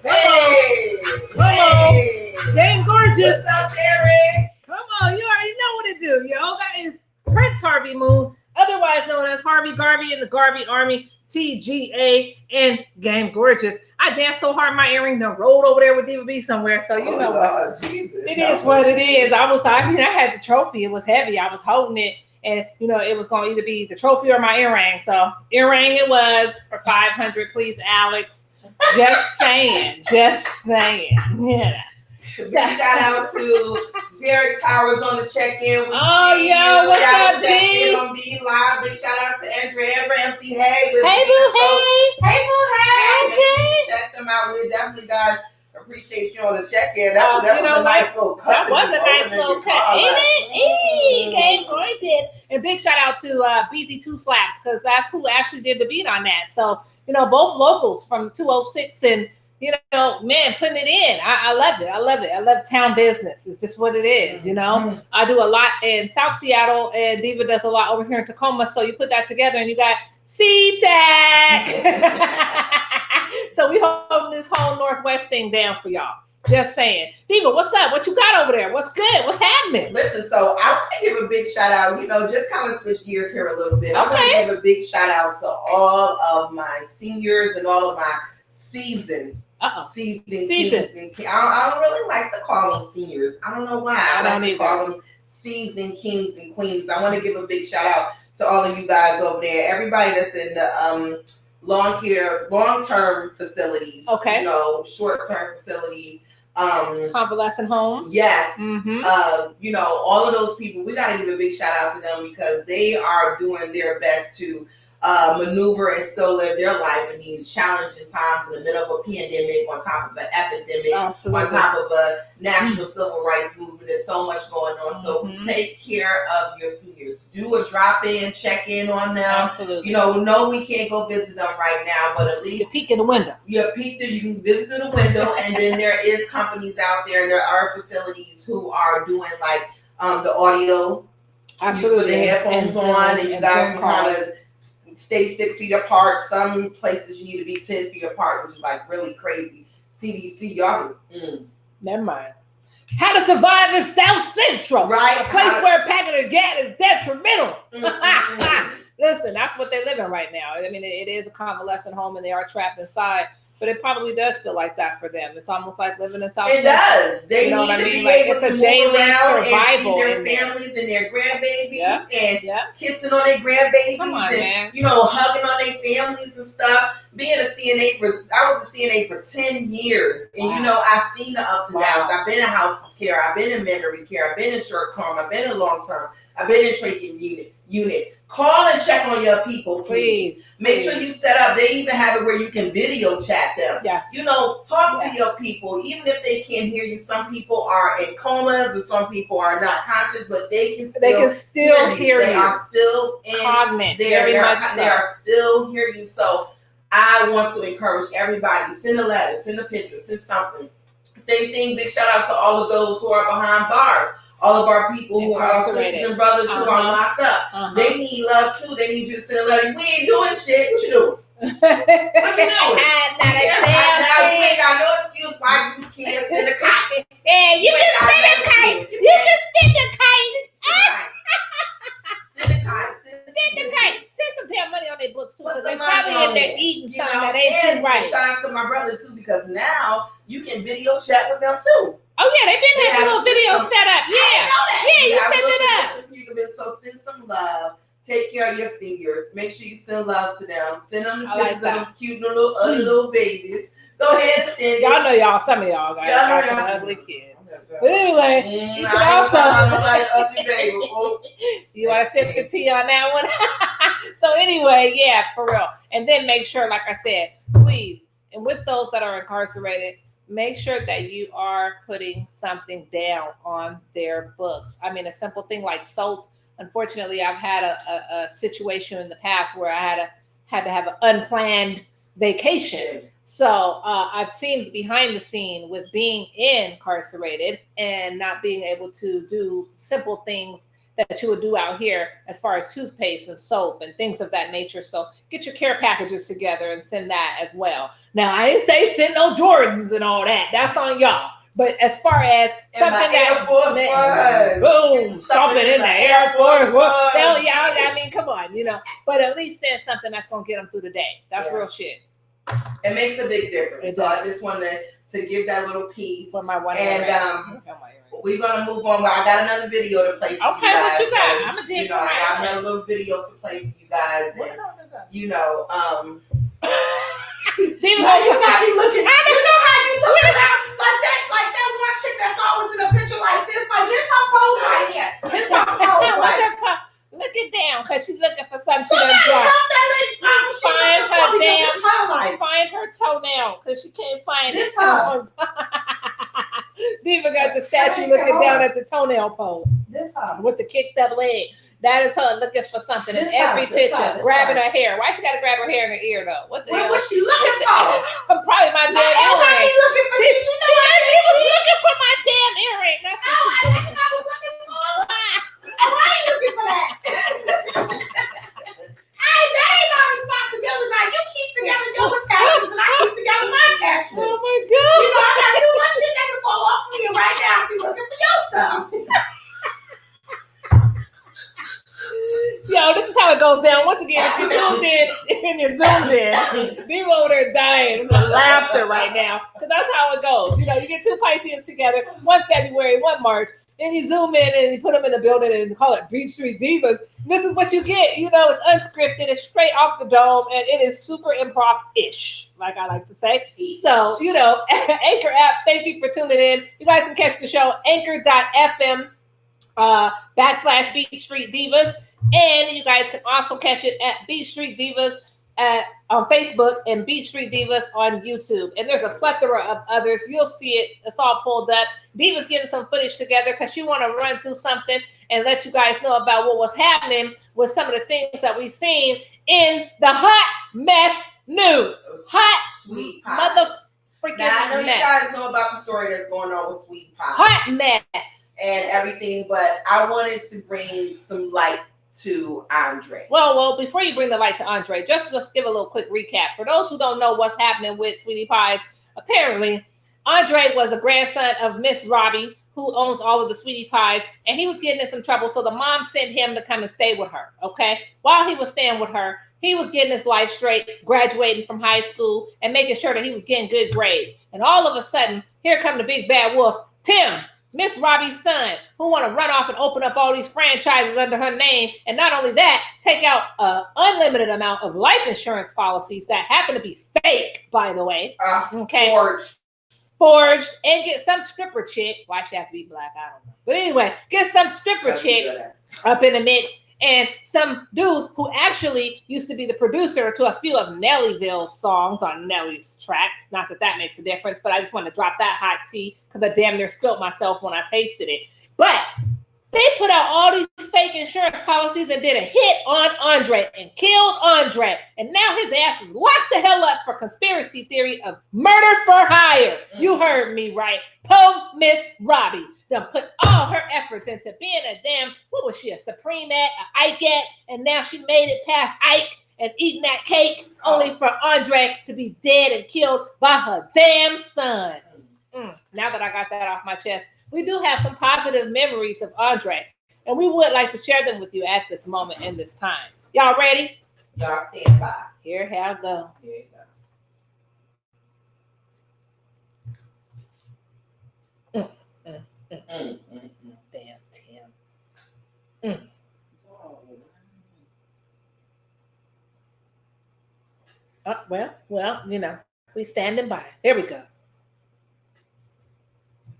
Hey, Come on. Dang gorgeous. What's up, Derek? Come on. You already know what to do, yo. That is Prince Harvey Moon, otherwise known as Harvey Garvey in the Garvey Army, TGA, and Game Gorgeous. I danced so hard my earring done rolled over there with Diva B somewhere, so you know what. Jesus. It is what it is. I had the trophy. It was heavy. I was holding it, and it was going to either be the trophy or my earring. So earring it was for $500, please, Alex. Just saying. Yeah. Big shout out to Derek Towers on the check-in. Oh, yo, what's up, D? Check-in on B Live. Big shout out to Andrea Ramsey. Hey, Boo, hey. Hey, Boo, hey. Make sure you Okay. check them out. We definitely, guys, appreciate you on the check-in. That was a nice little cut. That was a nice little cut, ain't it? Game Gorgeous. And big shout out to BZ2 Slaps, because that's who actually did the beat on that. So, both locals from 206 and man, putting it in. I love it. I love town business. It's just what it is, Mm-hmm. I do a lot in South Seattle, and Diva does a lot over here in Tacoma. So you put that together and you got C-Tac. So we holding this whole Northwest thing down for y'all. Just saying. Diva, what's up? What you got over there? What's good? What's happening? Listen, so I want to give a big shout out, just kind of switch gears here a little bit. Okay. I want to give a big shout out to all of my seniors and all of my seasoned kings and I don't really like to call them seniors. I don't know why. I like to call them seasoned kings and queens. I want to give a big shout out to all of you guys over there. Everybody that's in the long-term facilities. Okay. Short-term facilities. Convalescent homes. Yes. Mm-hmm. All of those people, we got to give a big shout out to them because they are doing their best to maneuver and still live their life in these challenging times in the middle of a pandemic, on top of an epidemic, Absolutely. on top of a national civil rights movement. There's so much going on. So take care of your seniors. Do a drop-in, check in on them. Absolutely. No, we can't go visit them right now, but at least you peek in the window. You can visit through the window, and then there is companies out there, and there are facilities who are doing like the audio. Absolutely. You put the headphones on, and you guys can kind of stay 6 feet apart. Some places you need to be 10 feet apart, which is like really crazy. CDC, y'all. Never mind. How to survive in South Central. Right. A place where a packet of gas is detrimental. Listen, that's what they're living right now. I mean, it is a convalescent home and they are trapped inside, but it probably does feel like that for them. It's almost like living in South Central. It does. They need to be able to move around and see their families and their grandbabies and kissing on their grandbabies and hugging on their families and stuff. Being a CNA I was a CNA for 10 years, and I've seen the ups and downs. I've been in hospice care, I've been in memory care, I've been in short term, I've been in long term, I've been in trachea unit. Call and check on your people, please. Make sure you set up. They even have it where you can video chat them. Yeah. Talk to your people, even if they can't hear you. Some people are in comas, and some people are not conscious, but they can still hear you. They are still in cognate. They are still hear you. So I want to encourage everybody: send a letter, send a picture, send something. Same thing. Big shout out to all of those who are behind bars. All of our people who are our sisters and brothers who are locked up. They need love too. They need you to send a letter. We ain't doing shit. What you doing? What you doing? Now you ain't got no excuse why you can't send a kite. Yeah, you can send a kite. You can send a kite. Send a kite. Send a kite. Send some damn money on their books too, because they probably in there eating something that ain't too right. Shout out to my brother too, because now you can video chat with them too. Oh yeah, they've been having a little video set up. Yeah, you set it up. So send some love. Take care of your seniors. Make sure you send love to them. Send them the pictures of them cute little babies. Go ahead and send y'all know some of y'all got some ugly kids. But anyway, you can also you want to sip the tea on that one? So anyway, yeah, for real. And then make sure, like I said, please, and with those that are incarcerated, make sure that you are putting something down on their books. I mean, a simple thing like soap. Unfortunately, I've had a situation in the past where I had to have an unplanned vacation. So I've seen behind the scene with being incarcerated and not being able to do simple things that you would do out here as far as toothpaste and soap and things of that nature. So get your care packages together and send that as well. Now, I didn't say send no Jordans and all that. That's on y'all. But as far as something that boom, stomping in the Air Force One. Hell yeah, I mean, come on, But at least send something that's gonna get them through the day. That's real shit. It makes a big difference. So I just wanted to give that little piece. For my one we're gonna move on. I got another video to play for you guys. Okay, what you got? I'm a dig. I got another little video to play for you guys, and Diva, you got me looking. You know how you looking out like that one chick that's always in a picture like this her pose right here. This her pose right. Looking down because she's looking for something she done dropped. Find her toenail because she can't find it. Diva got the statue looking down at the toenail pose. With the kicked up leg. That is her looking for something in every picture. Grabbing her hair. Why she gotta grab her hair in her ear though? What the hell? What's she looking for? Probably my damn earring. She was looking for my damn earring. That's what she was looking for. Why are you looking for that? Hey, that ain't my responsibility. Now you keep together your attachments and I keep together my attachments. Oh my God. I got too much shit that was it goes down. Once again, if you're tuned in and you're zoomed in, Diva over there dying from laughter right now. Because that's how it goes. You know, you get two Pisces together, one February, one March. Then you zoom in and you put them in the building and call it Beach Street Divas. This is what you get. You know, it's unscripted. It's straight off the dome. And it is super improv-ish, like I like to say. So, you know, Anchor app, thank you for tuning in. You guys can catch the show anchor.fm / Beach Street Divas. And you guys can also catch it at Beach Street Divas on Facebook and Beach Street Divas on YouTube. And there's a plethora of others. You'll see it. It's all pulled up. Diva's getting some footage together because she want to run through something and let you guys know about what was happening with some of the things that we've seen in the hot mess news. Hot Sweet pie. mother freaking Now, I know mess. you guys know about the story that's going on with Sweet Pie. Hot mess. And everything, but I wanted to bring some light to Andre. Well, before you bring the light to Andre, just give a little quick recap. For those who don't know what's happening with Sweetie Pies, apparently, Andre was a grandson of Miss Robbie, who owns all of the Sweetie Pies, and he was getting in some trouble, so the mom sent him to come and stay with her, okay? While he was staying with her, he was getting his life straight, graduating from high school, and making sure that he was getting good grades. And all of a sudden, here come the big bad wolf, Tim, Miss Robbie's son, who want to run off and open up all these franchises under her name. And not only that, take out an unlimited amount of life insurance policies that happen to be fake, by the way. Okay. Forged. And get some stripper chick. Why she have to be black? I don't know. But anyway, get some stripper chick up in the mix. And some dude who actually used to be the producer to a few of Nellyville's songs on Nelly's tracks. Not that that makes a difference, but I just want to drop that hot tea because I damn near spilled myself when I tasted it. But they put out all these fake insurance policies and did a hit on Andre and killed Andre. And now his ass is locked the hell up for conspiracy theory of murder for hire. You heard me right. Po Miss Robbie done put all her efforts into being a damn, what was she, a Supreme at, a Ike at, and now she made it past Ike and eating that cake only for Andre to be dead and killed by her damn son. Now that I got that off my chest, we do have some positive memories of Andre, and we would like to share them with you at this moment and this time. Y'all ready? Y'all stand by. Here I go. Here you go. Damn Tim. Well, you know, we standing by. Here we go.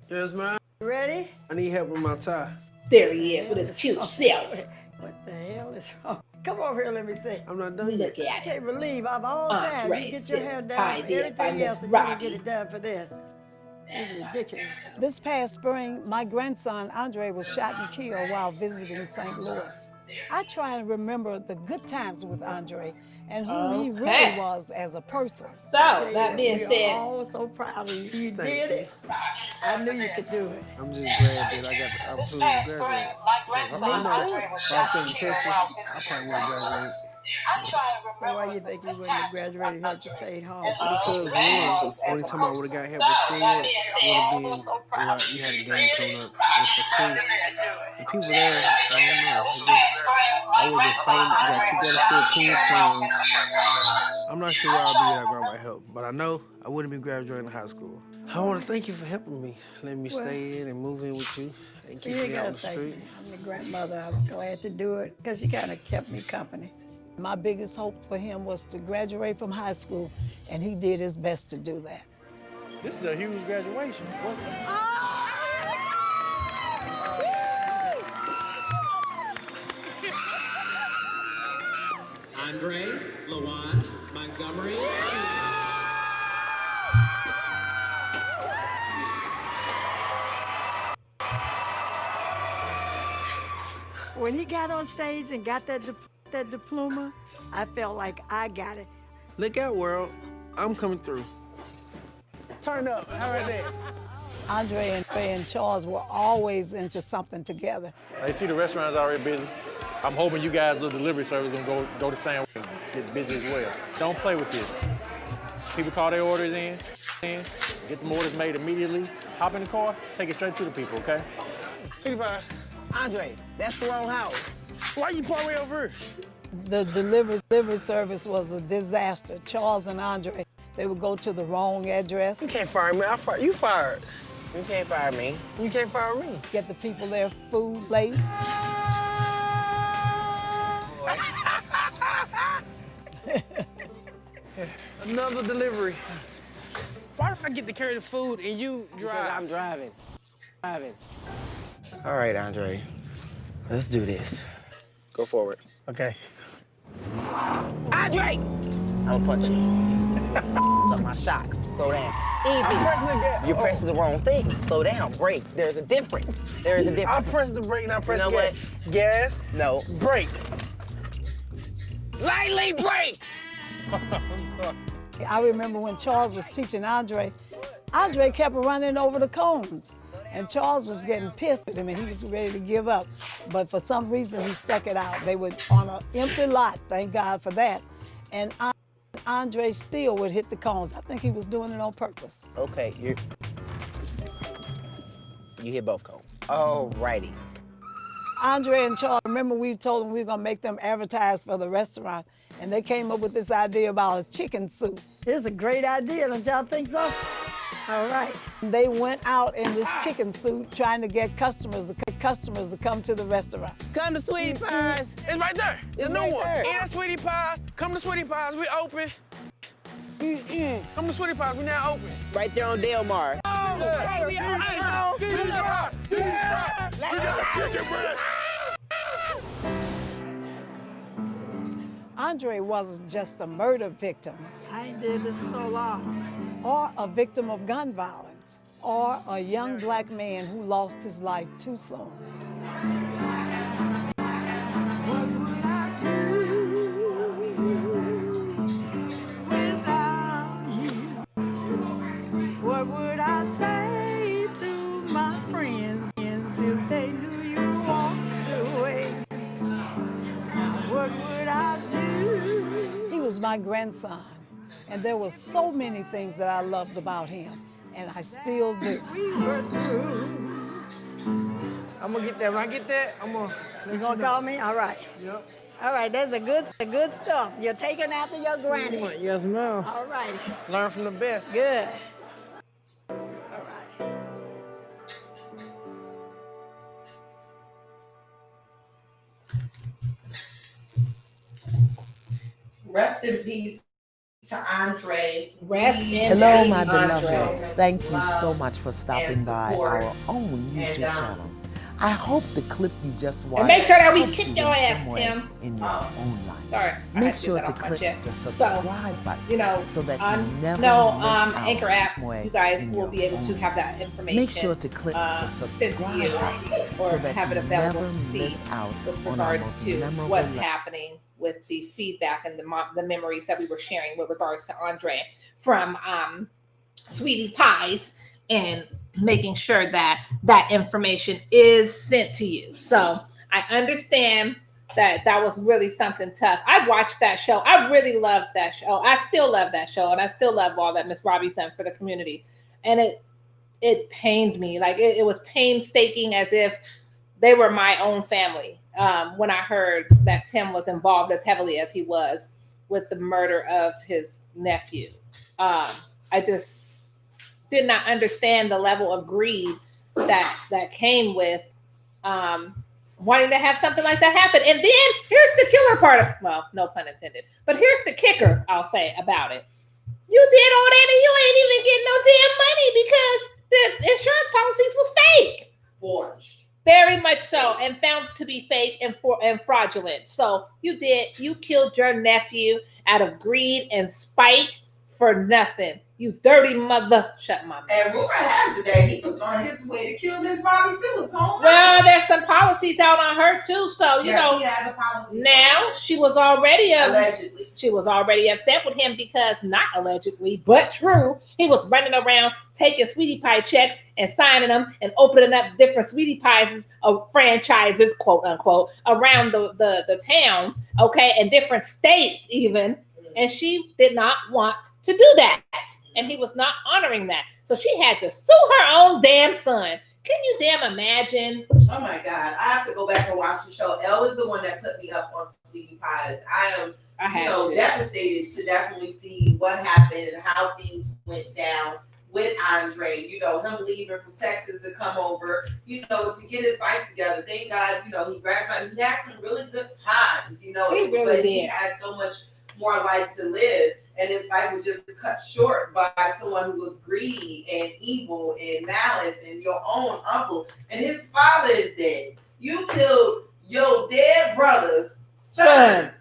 Yes, ma'am. Ready? I need help with my tie. There he is with his cute self. What the hell is wrong? Come over here, let me see. I'm not done yet. I can't believe of all time you get your hair done for everything else and you don't get it done for this. It's ridiculous. This past spring, my grandson Andre was shot and killed while visiting St. Louis. I try and remember the good times with Andre and who he really was as a person. So, that being said, we're all so proud of you. You did it. I knew you could do it. I'm just glad that I got the opportunity to graduate. If I was in Texas, I probably would have graduated. So why you think you wouldn't have graduated had you stayed home? Because one, only time I would have got help with schoolwork would have been like we had a game coming up. And for two, the people there, I don't know. I would have claimed got kicked out of school 10 times. I'm not sure where I'll be without grandma's help, but I know I wouldn't be graduating high school. I want to thank you for helping me, letting me stay in and move in with you and keep me out on the street. I'm the grandmother. I was glad to do it because you kind of kept me company. My biggest hope for him was to graduate from high school, and he did his best to do that. This is a huge graduation. Andre, Lawan, Montgomery. When he got on stage and got that diploma, I felt like I got it. Look out, world. I'm coming through. Turn up. How about that? Andre and Charles were always into something together. I see the restaurant's already busy. I'm hoping you guys, the delivery service, gonna go the same way and get busy as well. Don't play with this. People call their orders in, get the orders made immediately. Hop in the car, take it straight to the people, okay? Sweetie Pies. Andre, that's the wrong house. Why you park way over here? The delivery service was a disaster. Charles and Andre, they would go to the wrong address. You can't fire me. You fired. You can't fire me. You can't fire me. Get the people their food late. Another delivery. Why do I get to carry the food and you drive? Because I'm driving. All right, Andre. Let's do this. Go forward. Okay. Andre! I'll punch you. Up my shocks. Slow down. Easy. You're pressing the wrong thing. Slow down. Brake. There's a difference. There is a difference. I press the brake and I press you know gas. What? Gas. No. Brake. Lightly brake! I remember when Charles was teaching Andre kept running over the cones. And Charles was getting pissed at him and he was ready to give up. But for some reason, he stuck it out. They were on an empty lot, thank God for that. And Andre still would hit the cones. I think he was doing it on purpose. Okay, you hit both cones. All righty. Andre and Charles, remember we told them we were gonna make them advertise for the restaurant, and they came up with this idea about a chicken soup. This is a great idea, don't y'all think so? All right. They went out in this chicken suit trying to get customers to come to the restaurant. Come to Sweetie Pies. It's right there. It's The new right one. there. Eat at Sweetie Pies. Come to Sweetie Pies. We open. Come to Sweetie Pies. We now open. Right there on Delmar. Andre wasn't just a murder victim. I ain't did this in so long. Or a victim of gun violence, or a young black man who lost his life too soon. What would I do without you? What would I say to my friends if they knew you walked away? Now what would I do? He was my grandson. And there were so many things that I loved about him, and I still do. We were through. I'm gonna get that. When I get that, I'm gonna. You gonna call me? All right. Yep. All right, that's a good stuff. You're taking after your granny. Yes, ma'am. All right. Learn from the best. Good. Rest in peace to Andre. Hello, my beloveds. Thank you so much for stopping by our own YouTube channel. I hope the clip you just watched. And make sure that we helped kick you your in ass, some way Tim. in your own life. Sorry. Make sure to click the subscribe button, you know, so that you never miss out Anchor app, way you guys in will your be able to own have that life. information. Make sure to click the sent subscribe to you, button, or so that have it you available never to see miss out with on our regards most to memorable what's life. happening with the feedback and the memories that we were sharing with regards to Andre from Sweetie Pies, and making sure that that information is sent to you. So I understand that was really something tough. I watched that show. I really loved that show. I still love that show, and I still love all that Miss Robbie's done for the community. And it pained me. Like it was painstaking, as if they were my own family. When I heard that Tim was involved as heavily as he was with the murder of his nephew. I just did not understand the level of greed that came with wanting to have something like that happen. And then here's the killer part of, well, no pun intended, but here's the kicker, I'll say, about it. You did all that and you ain't even getting no damn money because the insurance policies was fake. Forged. Very much so, and found to be fake and fraudulent. So you killed your nephew out of greed and spite for nothing. You dirty mother. Shut my mouth. And rumor has it that he was on his way to kill Miss Robbie too. His home. Well, there's some policies out on her too. So you know, he has a policy. Now she was already allegedly. She was already upset with him because, not allegedly, but true, he was running around taking Sweetie Pie checks and signing them and opening up different Sweetie Pies franchises, quote unquote, around the town, okay, and different states even. And she did not want to do that. And he was not honoring that. So she had to sue her own damn son, Can you damn imagine? Oh my God. I have to go back and watch the show. Elle is the one that put me up on Sweetie Pies. I am, devastated to definitely see what happened and how things went down with Andre. Him leaving from Texas to come over, to get his life together. Thank God, he graduated. He had some really good times, he had so much more life to live. And his life was just cut short by someone who was greedy and evil and malice and your own uncle. And his father is dead. You killed your dead brother's son.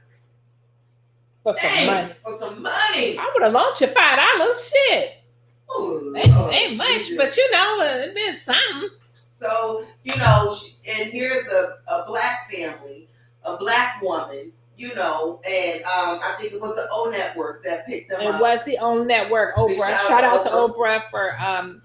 For some money. For some money. I would have loaned you $5. Shit. Ooh, ain't much, but it been something. So, and here's a black family, a black woman, and I think it was the O Network that picked them up. It was the O Network, Oprah. Shout out to Oprah for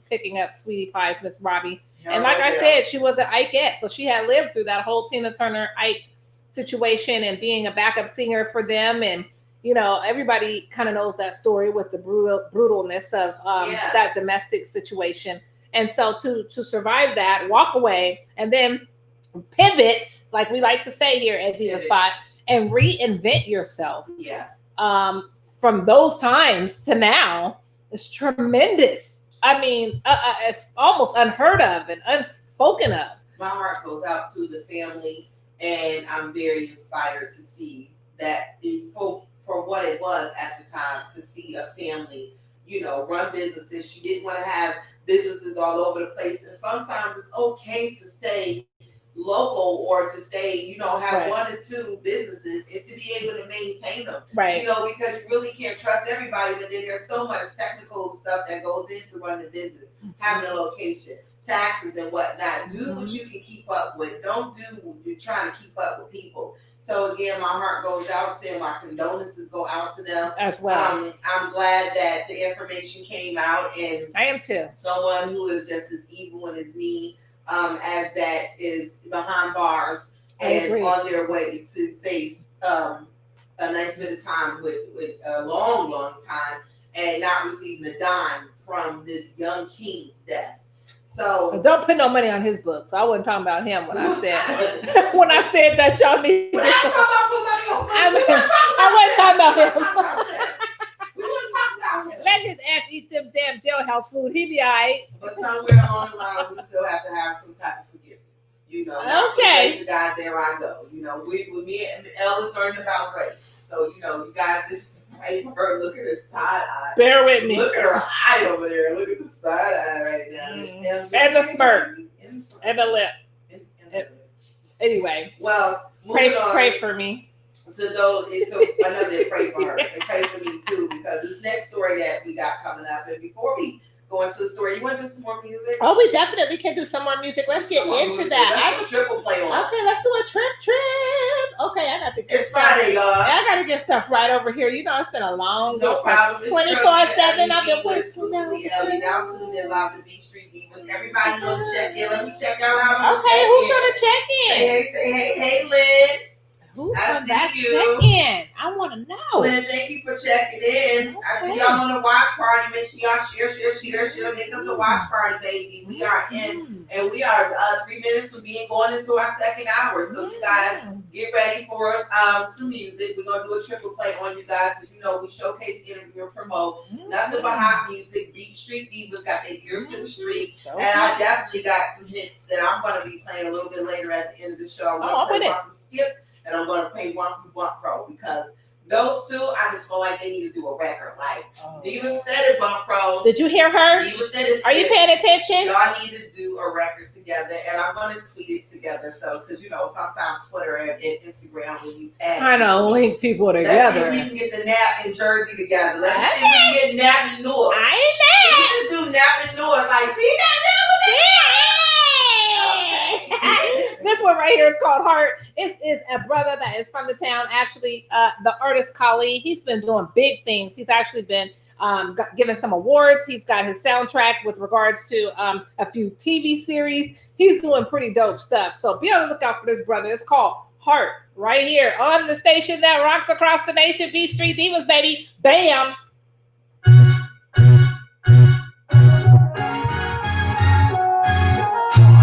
picking up Sweetie Pies, Miss Robbie. And like I said, she was an Ikeette, so she had lived through that whole Tina Turner Ike situation and being a backup singer for them. And everybody kind of knows that story with the brutalness of that domestic situation. And so to survive that, walk away, and then pivot, like we like to say here at Divas 5, and reinvent yourself. Yeah. From those times to now, it's tremendous. I mean, it's almost unheard of and unspoken of. My heart goes out to the family, and I'm very inspired to see that for what it was at the time, to see a family, run businesses. She didn't want to have businesses all over the place. And sometimes it's okay to stay local or to stay, have one or two businesses and to be able to maintain them. Right. Because you really can't trust everybody, but then there's so much technical stuff that goes into running a business, having a location, taxes and whatnot. Do what you can keep up with. Don't do what you're trying to keep up with people. So again, my heart goes out to them. My condolences go out to them as well. I'm glad that the information came out, and I am too. Someone who is just as evil and as mean as that is behind bars and on their way to face a nice bit of time with a long time and not receiving a dime from this young king's death. So don't put no money on his book. So I wasn't talking about him when I said that y'all need. I wasn't talking about him. We wasn't talking about him. Let his ass eat them damn jailhouse food. He be all right. But somewhere along the line, we still have to have some type of forgiveness. Okay. Grace of God, there I go. With me and Elle is learning about grace. So, you guys just pray for her. Look at her side eye. Bear with me. Look at her eye over there. Look at the side eye right now. And the smirk. And the lip. Anyway. Well, pray for me. So another pray for her and pray for me too, because this next story that we got coming up. And before we go into the story, you want to do some more music? Oh, we definitely can do some more music. Let's get into that. Let's do a triple play on. Okay, let's do a trip. Okay, I got to get It's Friday, y'all. I got to get stuff right over here. It's been a long day. No problem. 24/7. I've been exclusively Ellie. Now tuned in live to Beat Street Divas. Everybody on the check in. Let me check out how okay, who's on the check in? Say hey, Lynn. Who's I on see that you. check in? I want to know. Lynn, thank you for checking in. Okay. I see y'all on the watch party. Make sure y'all share. Make us a watch party, baby. We are in, and we are 3 minutes from going into our second hour. So you guys get ready for some music. We're gonna do a triple play on you guys. So we showcase, interview, and promote. Nothing but hot music. Beat Street Divas got their ear to the street, and I definitely got some hits that I'm gonna be playing a little bit later at the end of the show. I'm gonna play one from Skip. And I'm going to play one from Bump Pro, because those two, I just feel like they need to do a record. Like, Divas said it, Bump Pro. Did you hear her? Divas said it. Are you paying attention? Y'all need to do a record together, and I'm going to tweet it together. So, because, sometimes Twitter and Instagram, when you tag. I know, link people together. Let's see if we can get the Nap and Jersey together. Let's see if we can get Nap and Newark. I ain't mad. We should do Nap and Newark. Like, see that? This one right here is called Heart. It is a brother that is from the town. Actually, the artist Kali, he's been doing big things. He's actually been given some awards. He's got his soundtrack with regards to a few TV series. He's doing pretty dope stuff. So be on the lookout for this brother. It's called Heart right here on the station that rocks across the nation. Beat Street Divas, baby. Bam. Heart.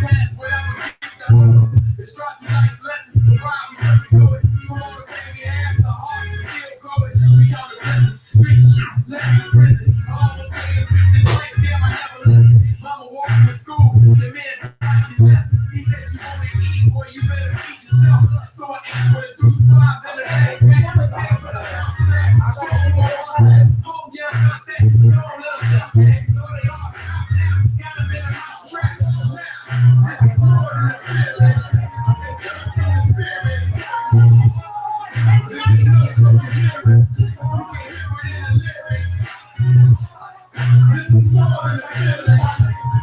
past without a gift to hold. It's dropped you like blessings. The ride we just go it. From all the pain we have, the heart is still going. We got the blessings. Rich shit, left in prison. Almost made it. This life, damn, I never listened. Mama walked me to school. The man taught you left. He said you only eat, boy, you better feed yourself. So I ate with a deuce five and a bag. Back with a bounce back. Strong boy, home, yeah, I got that. You don't love that. So they all stop now. Got them in a house trap. Now, this is more than a feeling. It's coming from the spirit. This is no spoken lyrics. You can hear it in the lyrics. This is more than a feeling.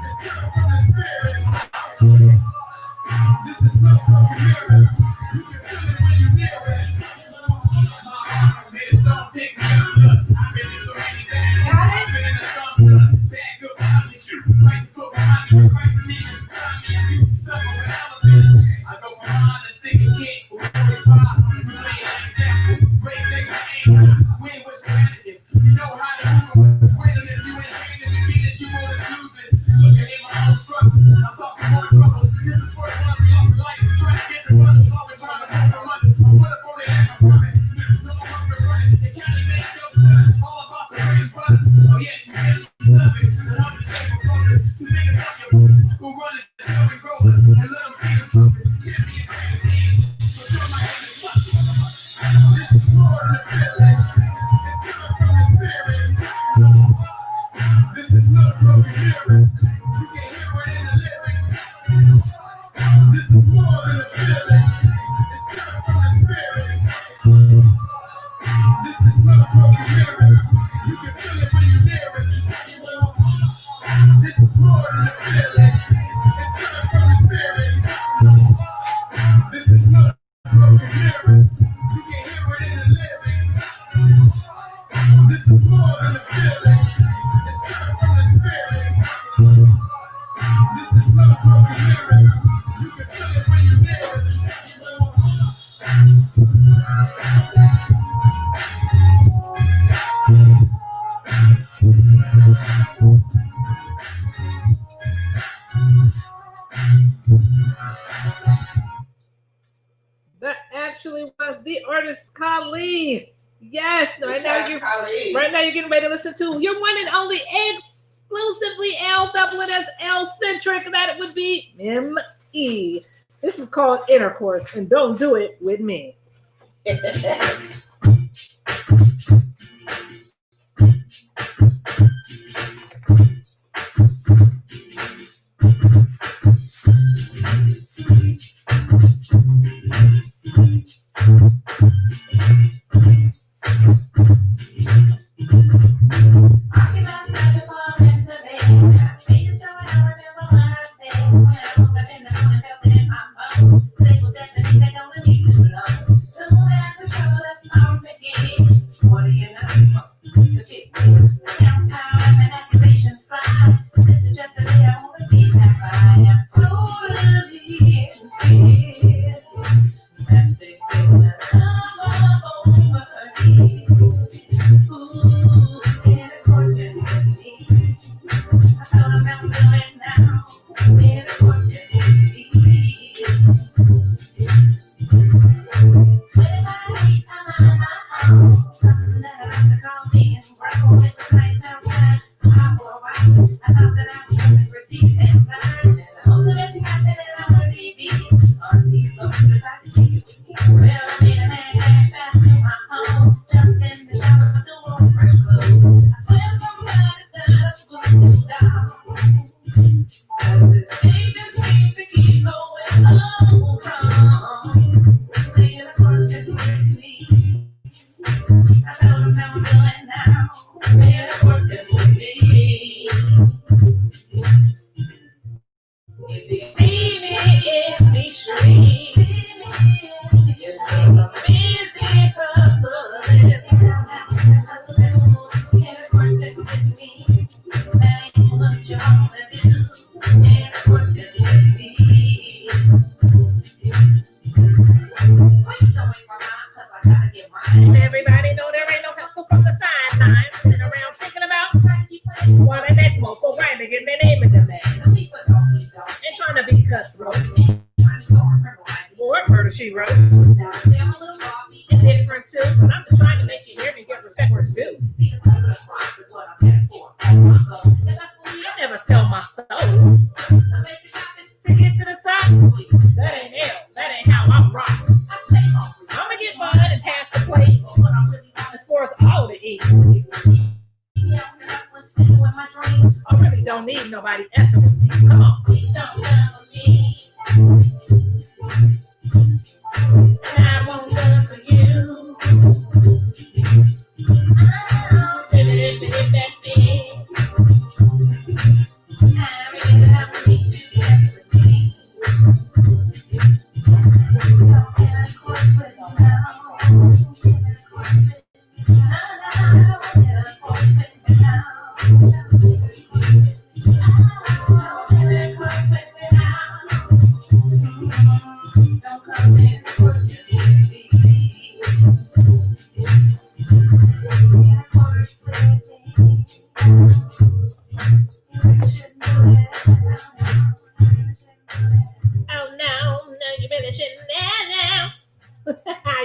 It's coming from the spirit. This is no spoken lyrics. You can feel it when you near it. Made a stone pick me up. I've been in so many bags. I've been in the storm. Bag up, I'm the shoot. Fight to put behind me. Fight for demons inside me. I'm used to stuff with elephants. I go from behind the stick and kick. With 45s, we play it like step. Race 6 to 8. Win with shenanigans. You know how to move. Win them if you ain't winning. The game that you always losing. Look at my own struggles. I'm talking more troubles. This is for the ones we lost in life. Trying to get the runners. Always trying to pull from under. I put up on the head. I'm running. Niggas know I'm running. They can't even make no sense. All about the bread and butter. Oh yeah, she said she love it. And I'm just faithful brother. Two niggas up your who run it, the and grow it. And let them see the trumpets. Champions in his hands. But you're my name is fuck. This is more than a feeling. It's coming from the spirit. This is no spoken lyrics. You can hear it in the lyrics. This is more than a feeling. It's coming from the spirit. This is no spoken lyrics. You can feel it when you near it. This is more than a feeling. It's coming from the spirit. This is no spoken lyrics. You can hear it in the lyrics. This is more than a feeling. It's coming from the spirit. This is no spoken lyrics. You can feel it when you near it. That actually was the artist Khalid. Yes, right now you're getting ready to listen to your one and only exclusively L doubling as L centric. That would be M.E. This is called Intercourse, and don't do it with me. They will definitely, they gonna need to love. cutthroat. Or Murder She Wrote. It's different too, but I'm just trying to make you hear me get respect where it's due. I never sell my soul to get to the top. That ain't hell. That ain't how I rock. I'ma get mine and pass the plate. As far as all to eat. I really don't need nobody effing with me. Come on. And I won't run for you.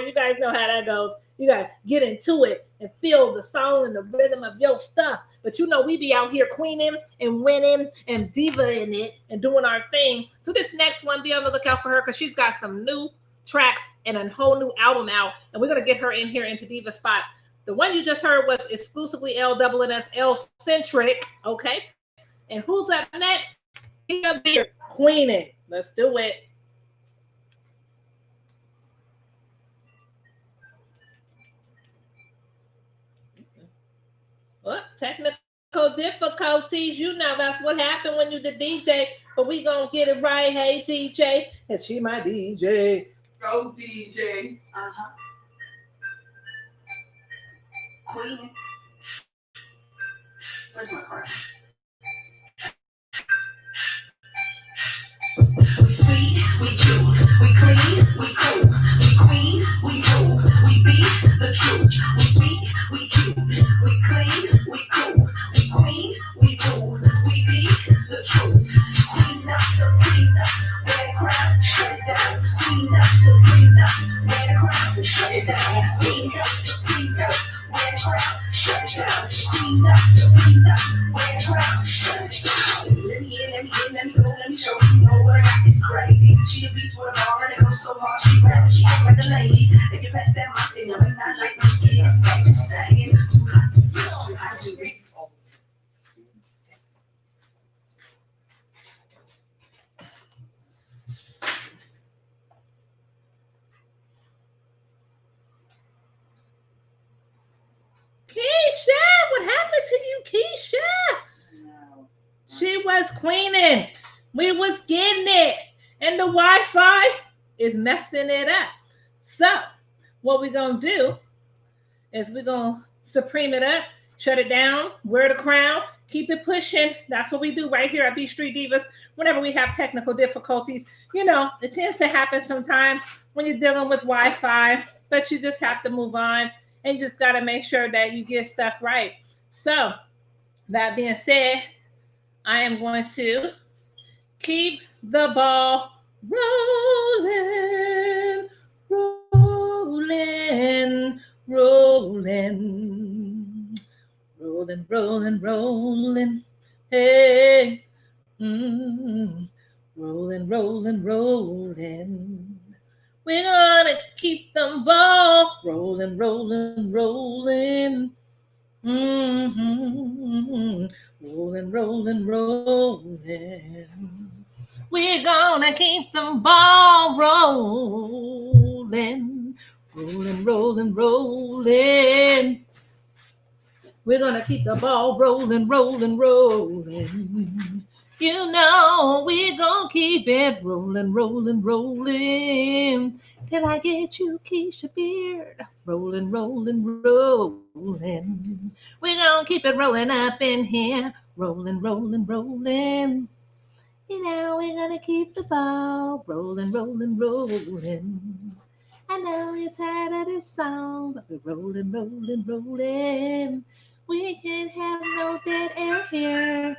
You guys know how that goes. You gotta get into it and feel the song and the rhythm of your stuff. But you know, we be out here queening and winning and diva-ing it and doing our thing. So this next one, be on the lookout for her because she's got some new tracks and a whole new album out. And we're gonna get her in here into Diva Spot. The one you just heard was exclusively LNS L-centric, okay? And who's up next? Beard, queening. Let's do it. Well, technical difficulties, you know that's what happened when you the DJ, but we gonna get it right. Hey DJ, and she my DJ. Go DJ. Queen. Where's my card? We sweet, we cute, we clean, we cool, we queen, we rule, we be the truth. We sweet, we cute, we clean, we cool, we queen, we rule, we be the truth. Queen up, Sabrina, wear crown, shut it down. Queen up, Sabrina, wear crown, shut it down. Queen up, Sabrina, wear crown, shut it down. Queen up, Sabrina, wear crown, shut it down. Let me in, let me in, let me go, let me show you know what I got. It's crazy. She a beast with a bar and it goes so hard. She rap, she act like a lady. If you pass that my thing, I'm not like me. Yeah, I'm just saying. Too hot to touch, too hot to read. Keisha, what happened to you, Keisha? No. She was queening. We was getting it. And the Wi-Fi is messing it up. So what we're going to do is we're going to supreme it up, shut it down, wear the crown, keep it pushing. That's what we do right here at B Street Divas. Whenever we have technical difficulties, you know, it tends to happen sometimes when you're dealing with Wi-Fi, but you just have to move on. And you just got to make sure that you get stuff right. So, that being said, I am going to keep the ball rolling, rolling, rolling, rolling, rolling, rolling. Hey, rolling, rolling, rolling. We're gonna keep the ball rolling, rolling, rolling. Rolling, rolling, rolling. We're gonna keep the ball rolling. Rolling, rolling, rolling. We're gonna keep the ball rolling, rolling, rolling. You know we're gonna keep it rolling, rolling, rolling. Can I get you, Keisha Beard? Rolling, rolling, rolling. We're gonna keep it rolling up in here. Rolling, rolling, rolling. You know we're gonna keep the ball rolling, rolling, rolling. I know you're tired of this song, but we're rolling, rolling, rolling. We can't have no dead air here.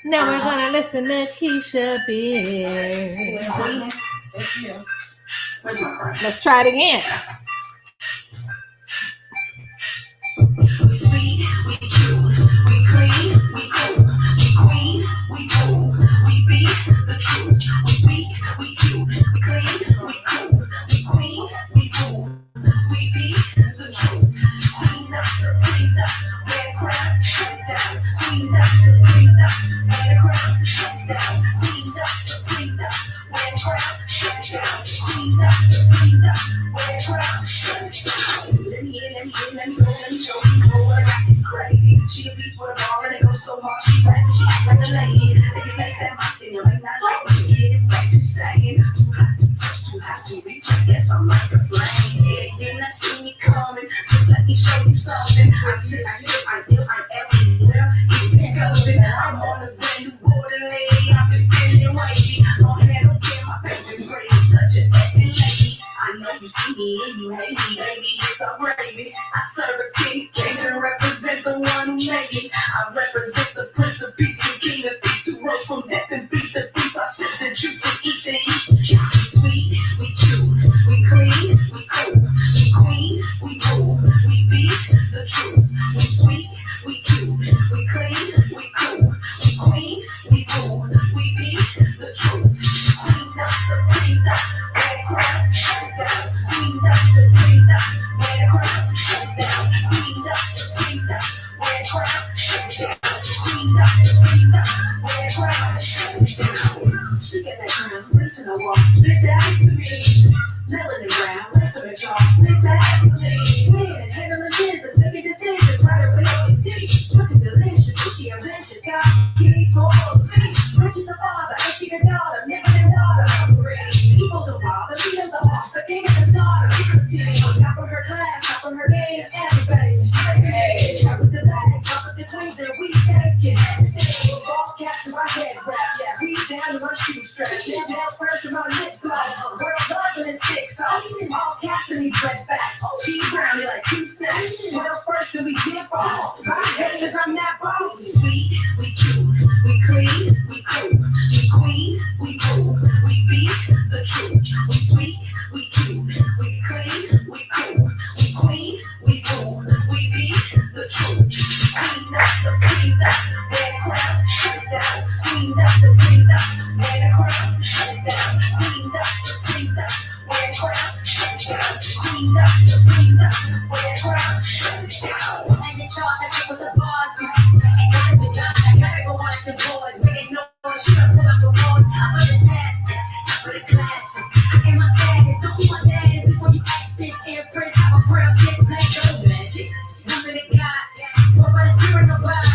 Now we're gonna listen to Keisha Beard. Let's try it again. We sweet, we cute, we clean, we cool, we queen, we cool, we be the truth. We sweet, we cute, we clean, we cool, we queen, we cool, we be the truth. Queen up, Sabrina, wear crown, shut down. Queen up, Sabrina, wear crown, shut down. Queen up, Sabrina, wear crown, shut down. Queen up, Sabrina, wear crown, shut down. Let me show you what I got is crazy. She a beast with a bar and it goes so hard she rapping, she act like a lady. If you face that mic, then you might not like what you get it back. Just saying, too hot to touch, too hot to reach. I guess I'm like a flame. Yeah, you not see me coming. Just let me show you something. I'm everywhere. It's disgusting. I'm on the brand new border lady. I've been feeling wavy. Long hair, don't care, my face is great. Such a acting lady. I know you see me and you hate me, baby. It's a gravy. I serve a king, and represent the one who made me. I represent the Prince of Peace and King of Peace who rose from death and beat the beast. I sip the juice and eat things. We sweet, we cute, we clean, we cool, we queen, we cool, we be the truth. We sweet, we cute, we clean, we cool, we queen, we cool, we be the truth. Queen up, Sabrina, red crown, shut down. Queen up, Sabrina, red crown, shut down. Queen up, Sabrina, red crown, shut down. Queen up, Sabrina, red crown, shut down. She got that crown, racing her walk, spit that to me. Melanin brown, less of a chalk, spit that to me. Man, handling business, making decisions, right away on your teeth. Looking delicious, she ambitious, got keep for me. Rich is a father, and she the daughter, never the daughter. People the father, she is the author, king of the starter. On top of her class, top of her game, everybody. Hey, top with the bags, top with the queens, and we take it. Ball cap to my head wrap, yeah, we down to my shoe strap. Then down first to my lip gloss, world bubbling sticks sauce. All caps in these red backs, she brownie like 2 snacks. What else first do we dip on? My head is I'm that boss. We sweet, we cute, we clean, we cool, we queen, we cool, we be the truth. We sweet, we cute, we clean, we cool, we queen, we cool, we be the truth. Queen up, Sabrina, red crown, shut down. Queen up, Sabrina, red crown, shut down. Queen up, Sabrina, red crown, shut down. Queen up, Sabrina, red crown, shut down. And the charge I take with the bars, God is with God, I gotta go watch the boys, making noise, she done pull up the boys, top of the task, top of the class. I am my sadness, don't be my daddy before you ask this. Ep3, have a prayer, 6 pack of magic. I'm in the God, what about the spirit of God?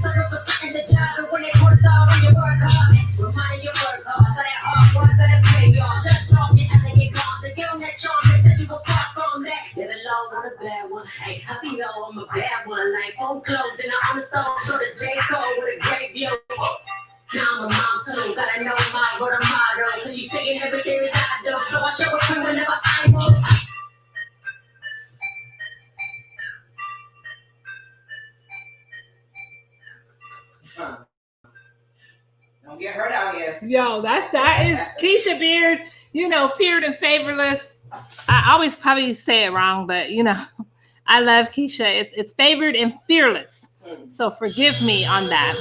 Circle for something to job, and when it works out, when you work hard, reminding you work hard, so that hard work better pay y'all. Just off your elegant cars, and give them that charm that set you apart from that. Living low on a bad one, hey, happy though, I'm a bad one. Like phone closed, and I'm on the stove, so the J Cole with a great view. Now I'm a mom too, gotta know my word of motto, cause she's singing everything that I do, so I show her whenever I move. Don't get hurt out here. Yo, that is Keisha Beard, feared and favorless. I always probably say it wrong, but I love Keisha. It's favored and fearless. So forgive me on that.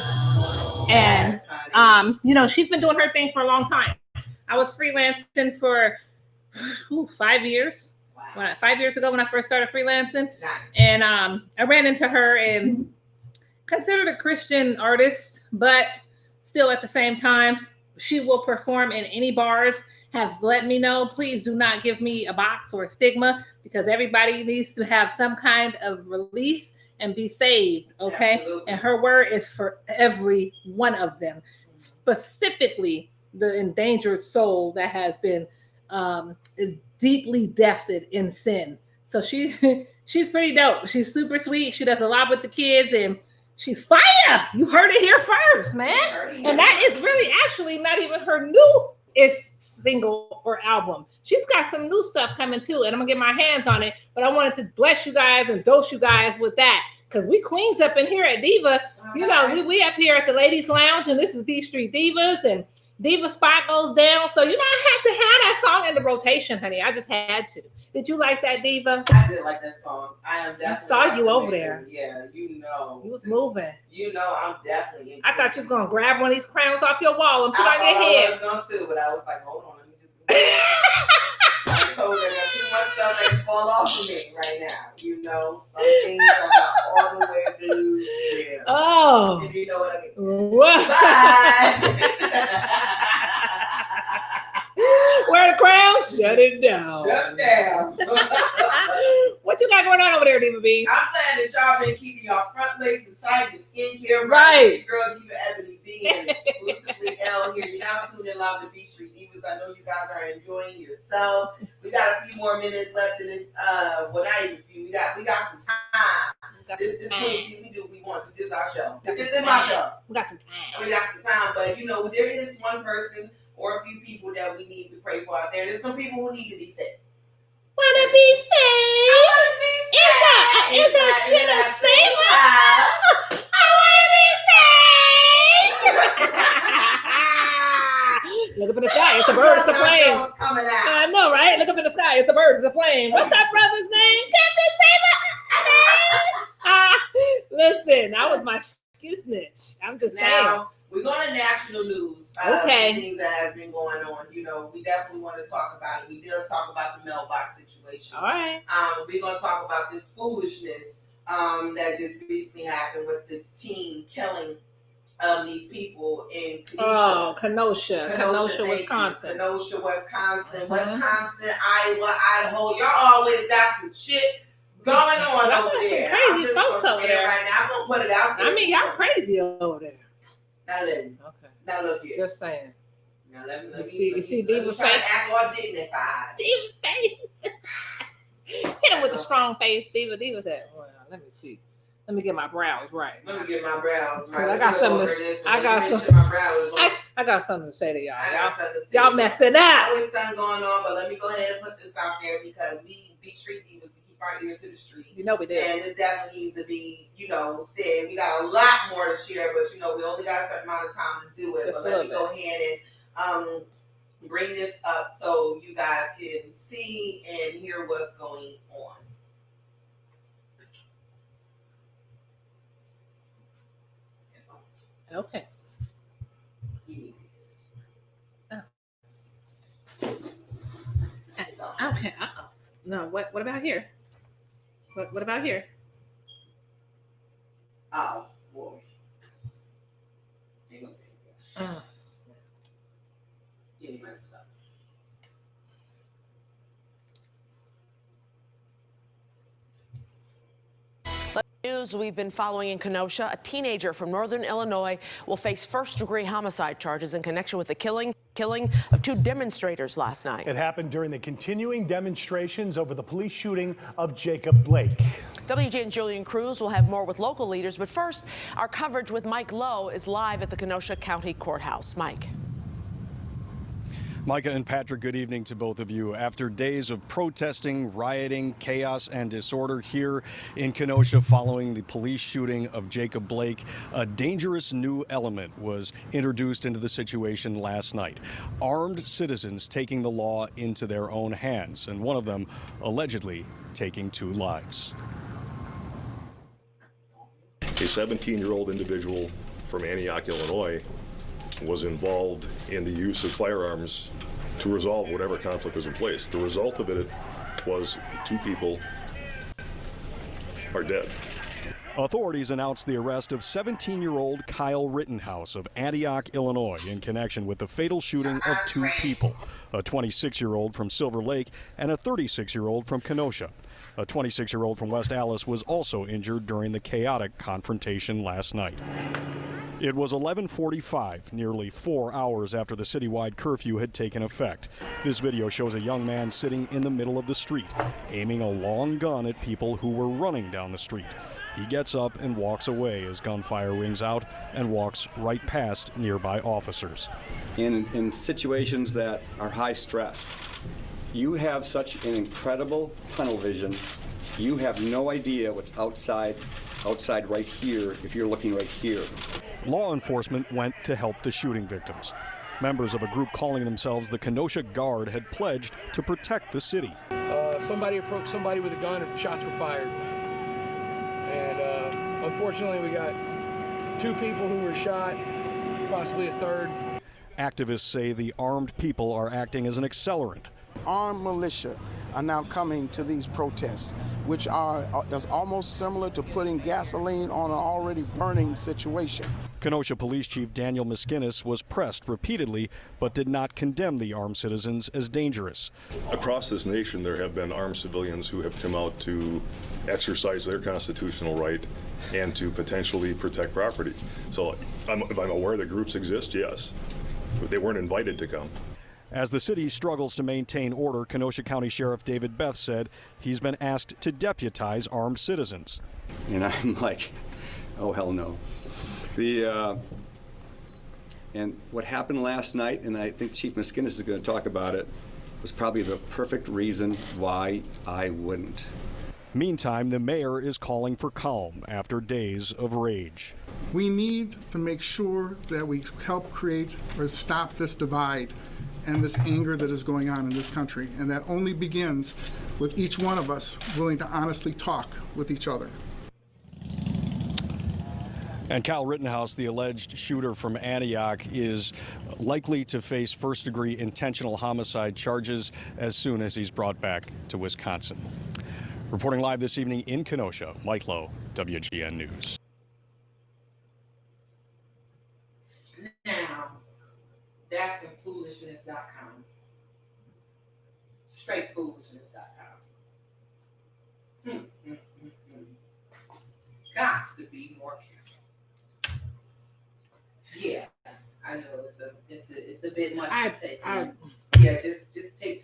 And she's been doing her thing for a long time. I was freelancing for 5 years. Wow. 5 years ago when I first started freelancing. Nice. And I ran into her and considered a Christian artist, but still at the same time, she will perform in any bars. Has let me know, please do not give me a box or a stigma, because everybody needs to have some kind of release and be saved, okay? Absolutely. And her word is for every one of them, specifically the endangered soul that has been deeply defted in sin. So she's pretty dope. She's super sweet. She does a lot with the kids, and she's fire. You heard it here first, man. And that is really actually not even her newest single or album. She's got some new stuff coming too, and I'm gonna get my hands on it. But I wanted to bless you guys and dose you guys with that. because we queens up in here at Diva. You know, we up here at the Ladies Lounge, and this is B Street Divas, and Diva Spot goes down. So, you know, I had to have that song in the rotation, honey. I just had to. Did you like that, Diva? I did like that song. I am definitely. I saw you over there. Yeah, you know. You was moving. You know, I'm definitely. I thought you was gonna grab one of these crowns off your wall and put on your head. I was going to, but I was like, hold on, let me just. I told her that too much stuff that fall off of me right now. You know, some things are not all the way to. Yeah. Oh. If you know what I mean. What? Bye. Wear the crown, shut it down. Shut down. What you got going on over there, Diva B? I'm glad that y'all been keeping y'all front legs inside the skincare. Right. It's your girl Diva Ebony B and exclusively L here. You're now tuned in live to B Street Divas. I know you guys are enjoying yourself. We got a few more minutes left in this. Well, not even a few. We got some time. This Queen, we do what we want to. This is our show. This is my show. We got some time. We got some time, but you know, there is one person or a few people that we need to pray for out there. There's some people who need to be saved. Wanna be saved? It's a shit of saver. I wanna be saved. Look up in the sky. It's a bird. It's a plane. I know, right? Look up in the sky. It's a bird. It's a plane. What's that brother's name? Captain Saber. Listen, that was my snitch. I'm just saying. We're going to national news. Okay. Some things that has been going on. You know, we definitely want to talk about it. We did talk about the mailbox situation. All right. We're going to talk about this foolishness that just recently happened with this team killing these people in Kenosha. Oh, Kenosha, Wisconsin. Kenosha, Wisconsin. Wisconsin, Iowa, Idaho. Y'all always got some shit going on over there. Some crazy folks over there. Right now. I'm going to put it out there. I mean, y'all crazy over there. Now listen. Okay. Now look here. Just saying. Now let me see Diva face. Act all dignified. Diva face. Hit him with a strong face. Diva that. Well, let me see. Let me get my brows right. Let me get my brows right. I got something. I got something to say to y'all. Y'all messing up. Always something going on, but let me go ahead and put this out there because we be street divas. Our ear to the street. You know we did. And this definitely needs to be, you know, said. We got a lot more to share, but you know, we only got a certain amount of time to do it. Just but let me go ahead and bring this up so you guys can see and hear what's going on. Okay. Okay. No, what about here? What about here? Oh, well. Hang on. Yeah, you might stop. News we've been following in Kenosha. A teenager from northern Illinois will face first-degree homicide charges in connection with the killing of two demonstrators last night. It happened during the continuing demonstrations over the police shooting of Jacob Blake. WGN Julian Cruz will have more with local leaders, but first, our coverage with Mike Lowe is live at the Kenosha County Courthouse. Mike. Micah and Patrick, good evening to both of you. After days of protesting, rioting, chaos, and disorder here in Kenosha following the police shooting of Jacob Blake, a dangerous new element was introduced into the situation last night. Armed citizens taking the law into their own hands, and one of them allegedly taking 2 lives. A 17-year-old individual from Antioch, Illinois, was involved in the use of firearms to resolve whatever conflict was in place. The result of it was 2 people are dead. Authorities announced the arrest of 17-year-old Kyle Rittenhouse of Antioch, Illinois, in connection with the fatal shooting of 2 people, a 26-year-old from Silver Lake and a 36-year-old from Kenosha. A 26-year-old from West Allis was also injured during the chaotic confrontation last night. It was 11:45, nearly 4 hours after the citywide curfew had taken effect. This video shows a young man sitting in the middle of the street, aiming a long gun at people who were running down the street. He gets up and walks away as gunfire rings out and walks right past nearby officers. In situations that are high stress, you have such an incredible tunnel vision You have no idea what's outside right here if you're looking right here. Law enforcement went to help the shooting victims. Members of a group calling themselves the Kenosha Guard had pledged to protect the city. Somebody approached somebody with a gun and shots were fired. And unfortunately, we got 2 people who were shot, possibly a third. Activists say the armed people are acting as an accelerant. Armed militia are now coming to these protests, which is almost similar to putting gasoline on an already burning situation. Kenosha Police Chief Daniel Miskinis was pressed repeatedly, but did not condemn the armed citizens as dangerous. Across this nation, there have been armed civilians who have come out to exercise their constitutional right and to potentially protect property. So if I'm aware that groups exist, yes, but they weren't invited to come. As the city struggles to maintain order, Kenosha County Sheriff David Beth said he's been asked to deputize armed citizens. And I'm like, oh, hell no. And what happened last night, and I think Chief Miskinis is going to talk about it, was probably the perfect reason why I wouldn't. Meantime, the mayor is calling for calm after days of rage. We need to make sure that we help create or stop this divide and this anger that is going on in this country. And that only begins with each one of us willing to honestly talk with each other. And Kyle Rittenhouse, the alleged shooter from Antioch, is likely to face first-degree intentional homicide charges as soon as he's brought back to Wisconsin. Reporting live this evening in Kenosha, Mike Lowe, WGN News. Now, that's from foolishness.com. Straightfoolishness.com. Got to be more careful. Yeah, I know it's a bit much to take. Yeah, just take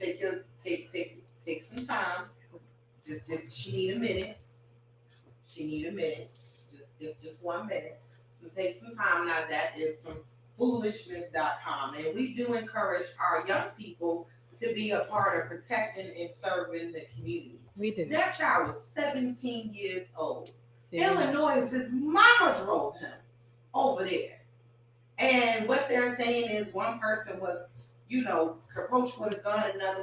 some time. She need a minute. Just 1 minute. So take some time. Now that is from foolishness.com, and we do encourage our young people to be a part of protecting and serving the community. We do. That child was 17 years old. Yeah. Illinois, his mama drove him over there. And what they're saying is one person was, approached with a gun, another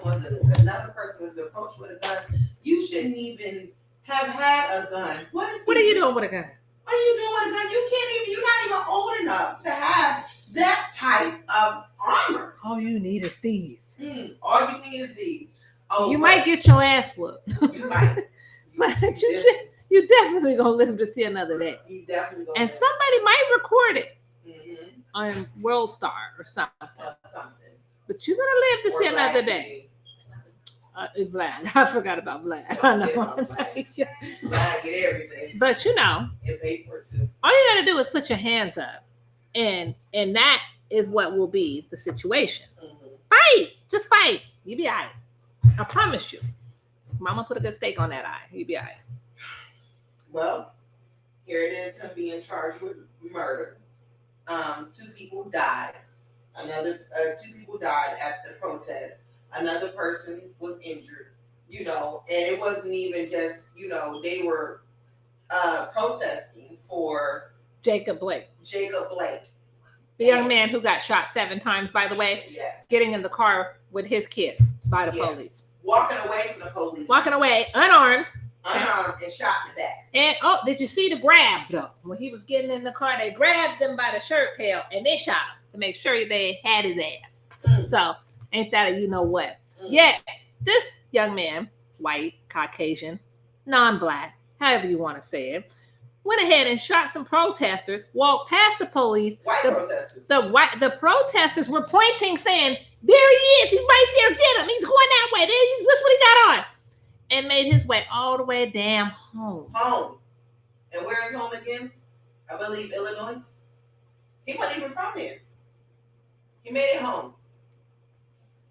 person was approached with a gun. You shouldn't even have had a gun. What are you doing with a gun? What are you doing with a gun? You're not even old enough to have that type of armor. All you need is these. All you need is these. Oh, you might get your ass whooped. You might. But you definitely gonna live to see another day. You definitely gonna and somebody might record it on World Star or something. But you're gonna live to see another day. Vlad. I forgot about Vlad. I know. Vlad get everything. But and pay for it too. All you gotta do is put your hands up. And that is what will be the situation. Fight. Just fight. You'll be all right. I promise you. Mama put a good steak on that eye. You'll be all right. Well, here it is, him being charged with murder. 2 people died. 2 people died at the protest. Another person was injured, and it wasn't even just, they were protesting for Jacob Blake. The young man who got shot 7 times, by the way, yes, getting in the car with his kids by the police. Walking away from the police. Walking away, unarmed. And shot in the back. And did you see the grab though? When he was getting in the car, they grabbed him by the shirt tail and they shot him to make sure they had his ass. So ain't that a you know what? Yeah, this young man, white, Caucasian, non-black, however you want to say it, went ahead and shot some protesters, walked past the police. Protesters. The protesters were pointing, saying, "There he is! He's right there! Get him! He's going that way! That's what he got on!" And made his way all the way damn home. And where's home again? I believe Illinois. He wasn't even from there. He made it home.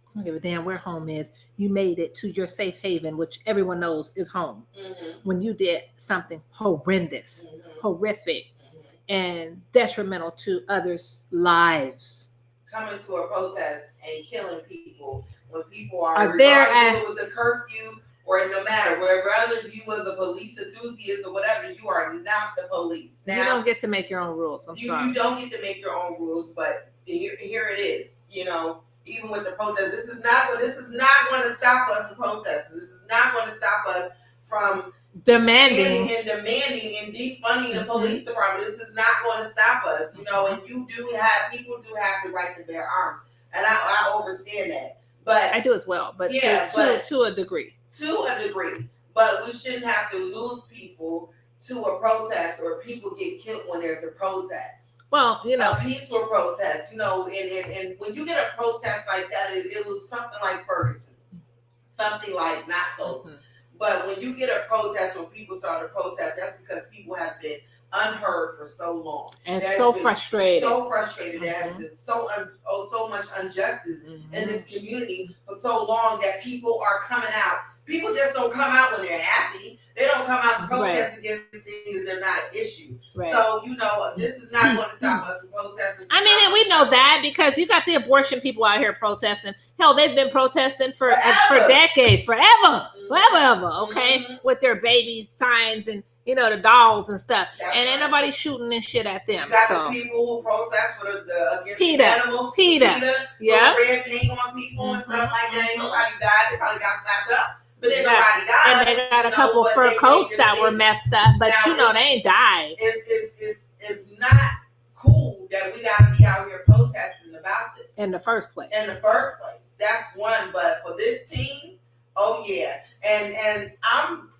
I don't give a damn where home is. You made it to your safe haven, which everyone knows is home. When you did something horrendous, horrific, and detrimental to others' lives. Coming to a protest and killing people when people are there regardless if it was a curfew or no matter whether you was a police enthusiast or whatever, you are not the police. Now, you don't get to make your own rules. I'm sorry. You don't get to make your own rules, but here it is. Even with the protests, this is not going to stop us from protesting. This is not going to stop us from demanding and defunding the police department. This is not going to stop us. And people do have the right to bear arms, and I understand that. But I do as well, but to a degree. To a degree, but we shouldn't have to lose people to a protest, or people get killed when there's a protest. Well, a peaceful protest, and when you get a protest like that, it was something like Ferguson, something like not close. But when you get a protest, when people start to protest, that's because people have been unheard for so long and so frustrated. There has been so much injustice in this community for so long that people are coming out. People just don't come out when they're happy. They don't come out and protest against things that they're not an issue. Right. So, this is not going to stop us from protesting. I mean, and we know that because you got the abortion people out here protesting. Hell, they've been protesting for decades, forever, okay? With their baby signs and, the dolls and stuff. That's and ain't nobody shooting and shit at them. You got the people who protest for against PETA. the animals. PETA. Yeah. Red paint on people and stuff like that. Ain't nobody died. They probably got slapped up. But then nobody died. And they got a couple fur coats that were messed up, but now, they ain't died. It's not cool that we got to be out here protesting about this. In the first place. That's one. But for this team, oh yeah. And I'm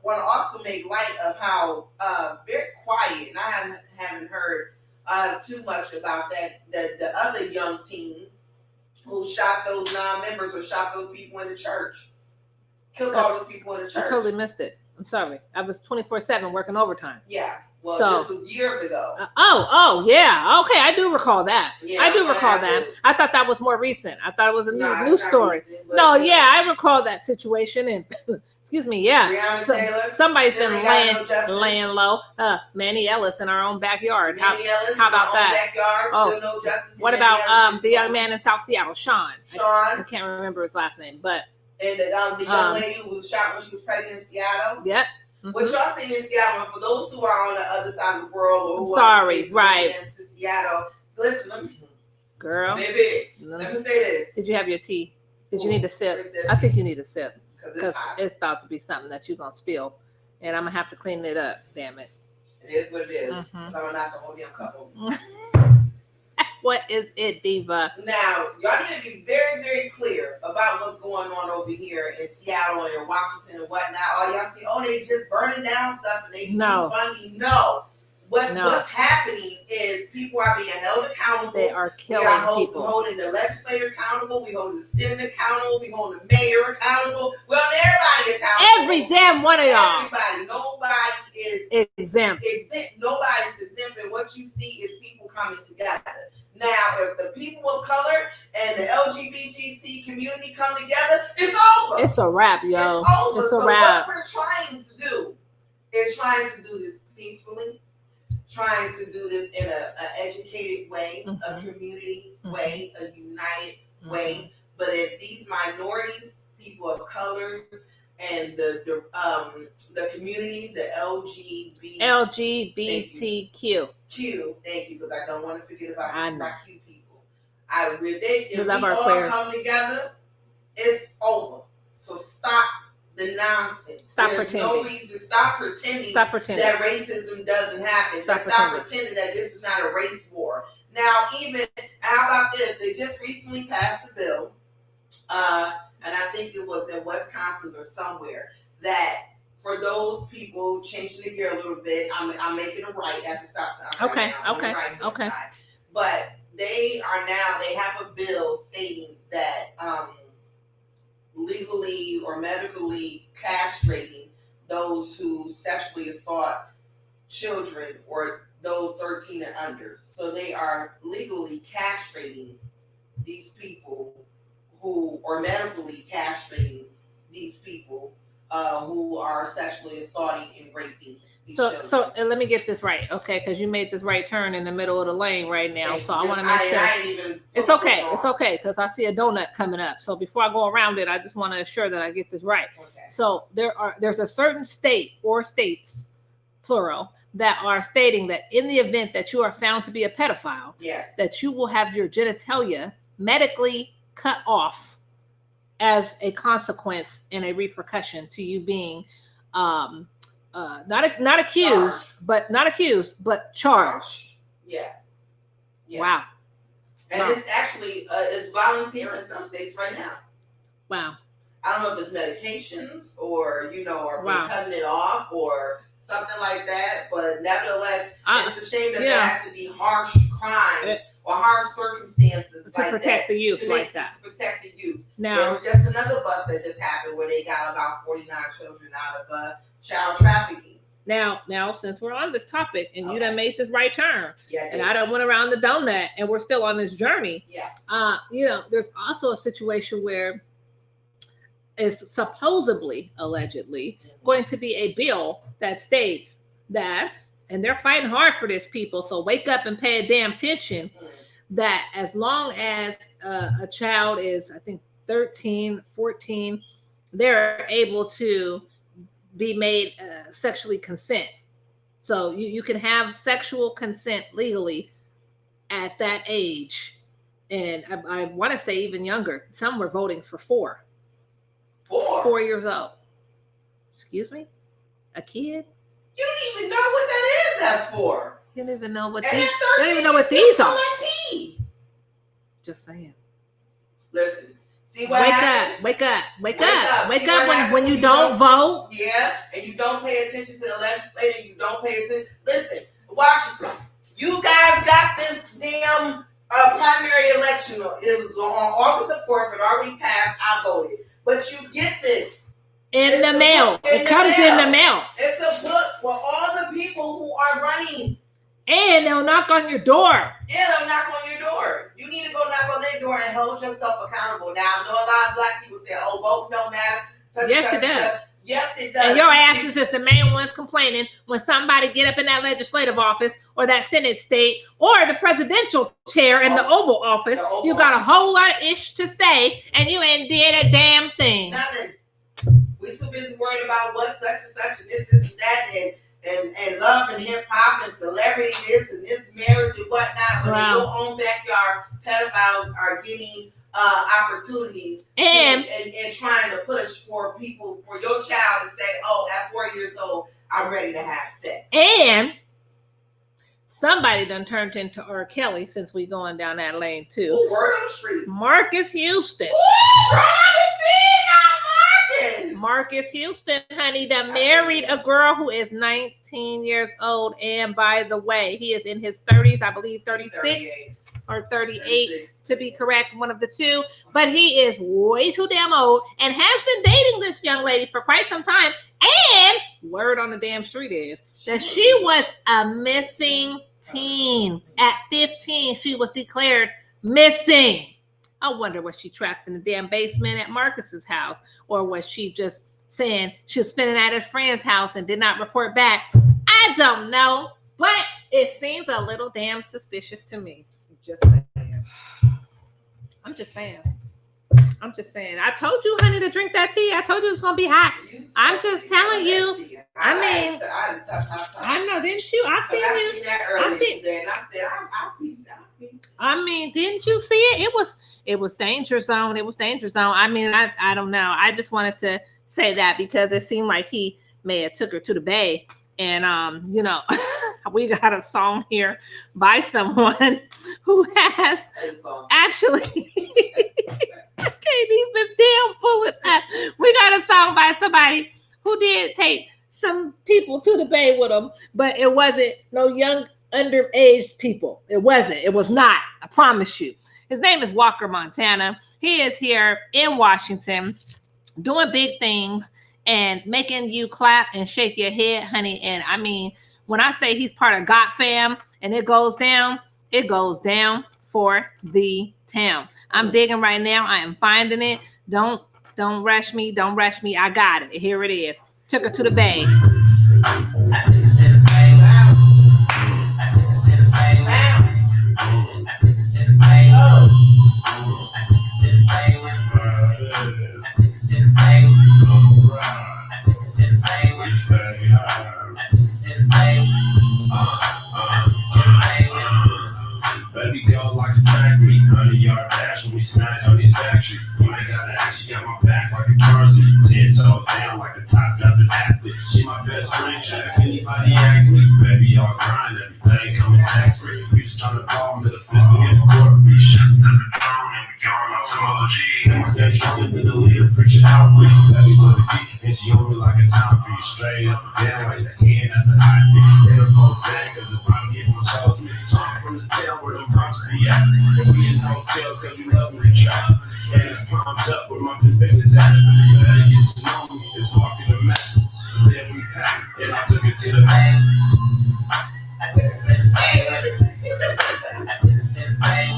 want to also make light of how very quiet, and I haven't heard too much about the other young teen who shot those non-members or shot those people in the church. Killed all those people in the church. I totally missed it. I'm sorry. I was 24/7 working overtime. Yeah. Well, this was years ago. Yeah. Okay, I do recall that. Yeah, I do recall that. I thought that was more recent. I thought it was a new story. Recent, I recall that situation. And excuse me, yeah. Somebody's been laying low. Manny Ellis in our own backyard. How about that? What about the young man in South Seattle, Sean? I can't remember his last name, but. And the young lady who was shot when she was pregnant in Seattle. Yep. What y'all seen in Seattle, and for those who are on the other side of the world, to Seattle, listen, let me, girl, baby, let me say this. Did you have your tea? Did you need a sip? I think you need a sip because it's about to be something that you're gonna spill, and I'm gonna have to clean it up. Damn it! It is what it is. I'm not the whole damn couple. What is it, Diva? Now, y'all need to be very, very clear about what's going on over here in Seattle and in Washington and whatnot. All y'all see, they just burning down stuff and they funding. No. What's happening is people are being held accountable. They are killing people. We're holding the legislator accountable. We're holding the Senate accountable. We're holding the mayor accountable. We're holding everybody accountable. Every damn one of y'all. Everybody. Nobody is exempt. Nobody's exempt. And what you see is people coming together. Now, if the people of color and the LGBT community come together, it's over. It's a wrap, yo. It's over. It's a so wrap. What we're trying to do is trying to do this peacefully, trying to do this in an educated way, a community way, a united way. But if these minorities, people of colors, and the community, the LGBTQ. Thank you, because I don't want to forget about my Q people. If we love our all queers. come together, it's over. So stop the nonsense. Stop pretending. No reason. Stop pretending that racism doesn't happen. Stop pretending that this is not a race war. Now, how about this? They just recently passed a bill, and I think it was in Wisconsin or somewhere, that for those people, changing the gear a little bit, I'm making a right at the stop sign. Okay. But they have a bill stating that legally or medically castrating those who sexually assault children or those 13 and under. So they are legally castrating these people or medically castrating these people who are sexually assaulting and raping So let me get this right, okay? Because you made this right turn in the middle of the lane right now. So I want to make sure. It's okay. It's okay because I see a donut coming up. So before I go around it, I just want to assure that I get this right. Okay. So there's a certain state or states, plural, that are stating that in the event that you are found to be a pedophile, yes, that you will have your genitalia medically cut off as a consequence and a repercussion to you being not accused, but charged. Yeah. Wow. And it's actually it's volunteer in some states right now. Wow. I don't know if it's medications or or cutting it off or something like that, but nevertheless, it's a shame that there has to be harsh crimes or harsh circumstances to protect the youth like that. To protect the youth. Now, there was just another bust that just happened where they got about 49 children out of child trafficking. Now, since we're on this topic and you done made this right turn, and I I done went around the donut, and we're still on this journey. There's also a situation where it's supposedly, allegedly, going to be a bill that states that, and they're fighting hard for this, people, so wake up and pay a damn attention, that as long as a child is, I think, 13, 14, they're able to be made sexually consent. So you can have sexual consent legally at that age. And I want to say even younger. Some were voting for 4. 4 years old. Excuse me? A kid? You don't even know what that is. That's for. You don't even know what these. You don't even know what these are. Just saying. Listen. See what happens? Wake up when you don't vote. Yeah, and you don't pay attention to the legislature. You don't pay attention. Listen, Washington, you guys got this damn primary election. It was on August the 4th. It already passed. I voted. But you get this. In the mail. It comes in the mail. It's a book with all the people who are running. And they'll knock on your door. Yeah, they'll knock on your door. You need to go knock on their door and hold yourself accountable. Now, I know a lot of black people say, voting don't matter. Yes, it does. Yes, it does. And your asses is the main ones complaining when somebody get up in that legislative office or that Senate state or the presidential chair in the Oval Office. You got a whole lot of ish to say, and you ain't did a damn thing. Nothing. We're too busy worried about what such and such and this and that and love and hip hop and celebrity this and this marriage and whatnot. But in your own backyard, pedophiles are getting opportunities and trying to push for people, for your child to say, at 4 years old, I'm ready to have sex. And somebody done turned into R. Kelly since we going down that lane too. Ooh, word on the street. Marcus Houston. Ooh, girl, Marcus Houston, honey, that married a girl who is 19 years old. And by the way, he is in his 30s, I believe 36 or 38 to be correct, one of the two. But he is way too damn old and has been dating this young lady for quite some time. And word on the damn street is that she was a missing teen. At 15, she was declared missing. I wonder, was she trapped in the damn basement at Marcus's house? Or was she just saying she was spending at a friend's house and did not report back? I don't know. But it seems a little damn suspicious to me. I'm just saying. I told you, honey, to drink that tea. I told you it's going to be hot. I'm just telling you. I know, didn't you? I seen you. I seen that, and I said, I'll be. I mean, didn't you see it? It was danger zone. It was danger zone. I mean, I don't know. I just wanted to say that because it seemed like he may have took her to the bay. And, we got a song here by someone who has actually, I can't even damn pull it up. We got a song by somebody who did take some people to the bay with them, but it wasn't no young underage people. It wasn't. It was not. I promise you. His name is Walker Montana. He is here in Washington doing big things and making you clap and shake your head, honey. And I mean, when I say he's part of Got Fam and it goes down for the town. I'm digging right now. I am finding it. Don't rush me. Don't rush me. I got it. Here it is. Took her to the bay. You ain't gotta ask, she got my back like a car seat. 10 toes down like a top driving athlete. She my best friend, if anybody asks me, baby, I'll grind everything coming tax free. We just tryna ball metaphysical in the court. We shut to the throne and we going off some other G. And my best friend been a leader, preaching outreach. Baby was a geek, and she on me like a timepiece. Straight up and down like the hand at the high dick. And the folks mad cause the bottom get my toes. I'm from the town where them punks be at. And we in hotels cause we love the trap. And it's pumped up where my business at. But better get to know me, it's walking the map. So then we pack, and I took it to the bank. I took it to the bank. I took it to the bank. I took it to the bank.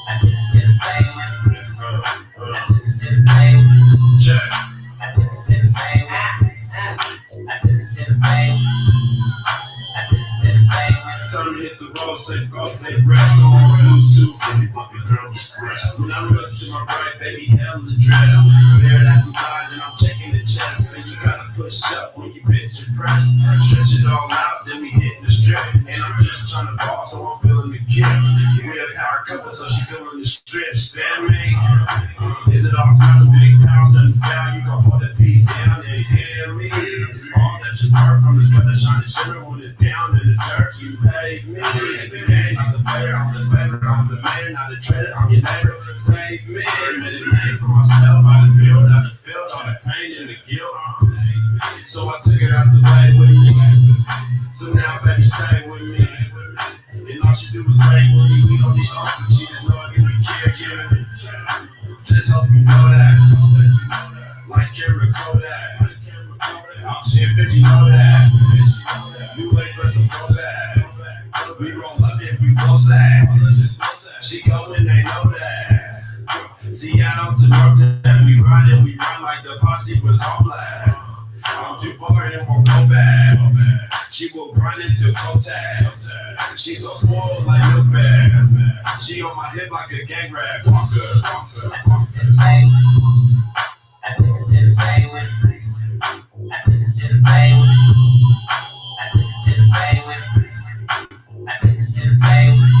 I took it to the bank. I took it to the bank. I took it to the bank. I took it to the bank. I took it to the bank. Time to hit the road, say bro, they rest on blues too. Baby, bumpy girl was fresh. When I look to my right, baby, hell the dress. Staring at the thighs and I'm checking the chest. Say you gotta push up when you bitch and press. Stretch it all out, then we hit the strip. And I'm just trying to ball, so I'm feeling the kick. We a power couple, so she feeling the strip. Stand me. Is it all time the big pounds and foul? You gon' hold that piece down and hear me. All that you learn from the sweat that shine the shimmer when it's down in the dirt. You pay me. The game, I'm the player, I'm the favorite, I'm the man, not the treasure, I'm your neighbor. Save me. Made a name for myself, out the field, out the field, all the pain and the guilt. So I took it out the way with me. So now, baby, stay with me. And all she do is lay with me. We don't need often, she just know I give me caregiving. Just hope you know that. Lights, camera, Kodak. I'm seeing bitch, you know that. You ain't let some go back. We roll up if we blow sags. She go when they know that. Seattle to North Tech, we run like the posse was all black. I'm too far and won't go back. She will run into contact. She so spoiled like milk bag. She on my hip like a gang rap. Walker. I took it to the bank. I took it to the bank with me. I took it to the bank with me. I took it to the bank with me. I took it to the bank with me.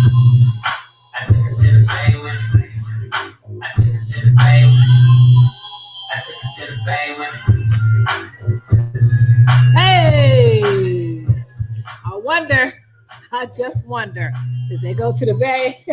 I took it to the bank with me. I took it to the bank with me. I took it to the bank with me. Hey, I just wonder, did they go to the Bay?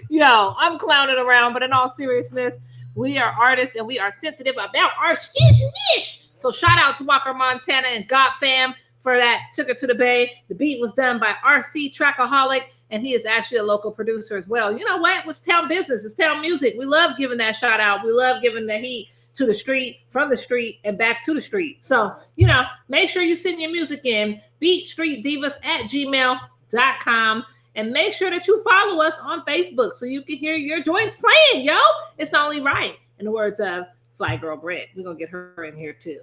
Yo, I'm clowning around, but in all seriousness, we are artists and we are sensitive about our niche. So shout out to Walker Montana and God Fam for that. Took it to the Bay. The beat was done by RC Trackaholic, and he is actually a local producer as well. You know what? It's town business. It's town music. We love giving that shout out. We love giving the heat to the street, from the street, and back to the street. So, make sure you send your music in, beatstreetdivas@gmail.com, and make sure that you follow us on Facebook so you can hear your joints playing, yo. It's only right. In the words of Fly Girl Brett. We're going to get her in here too.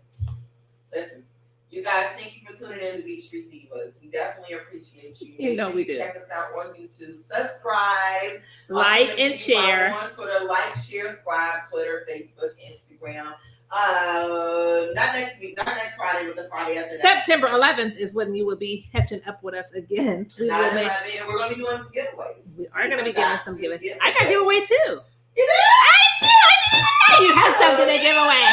Listen, you guys, thank you for tuning in to Beat Street Divas. We definitely appreciate you. You know we do. Check us out on YouTube. Subscribe. Like and share. On Twitter. Like, share, subscribe. Twitter, Facebook, Instagram. Not next week. Not next Friday, but the Friday after that. September 11th is when you will be catching up with us again. We're going to be doing some giveaways. We are going to be giving some giveaways. I got a giveaway too. You did? I do. You have something to give away.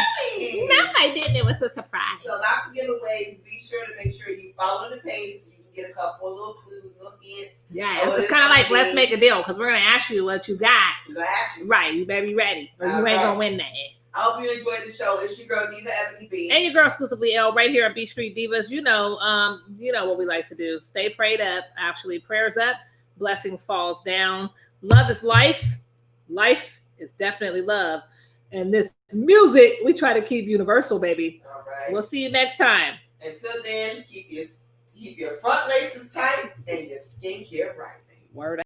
No, I didn't. It was a surprise. So lots of giveaways. Be sure to make sure you follow the page so you can get a couple of little clues, little hints. Yeah, it's kind of like let's make a deal because we're going to ask you what you got. We're going to ask you. Right, you better be ready or you ain't going to win that. I hope you enjoyed the show. It's your girl Diva Ep3. And your girl exclusively L right here at Beat Street Divas. You know what we like to do. Stay prayed up. Actually, prayers up. Blessings falls down. Love is life. Life is definitely love. And this music, we try to keep universal, baby. All right. We'll see you next time. Until then, keep your front laces tight and your skincare right, baby. Word out.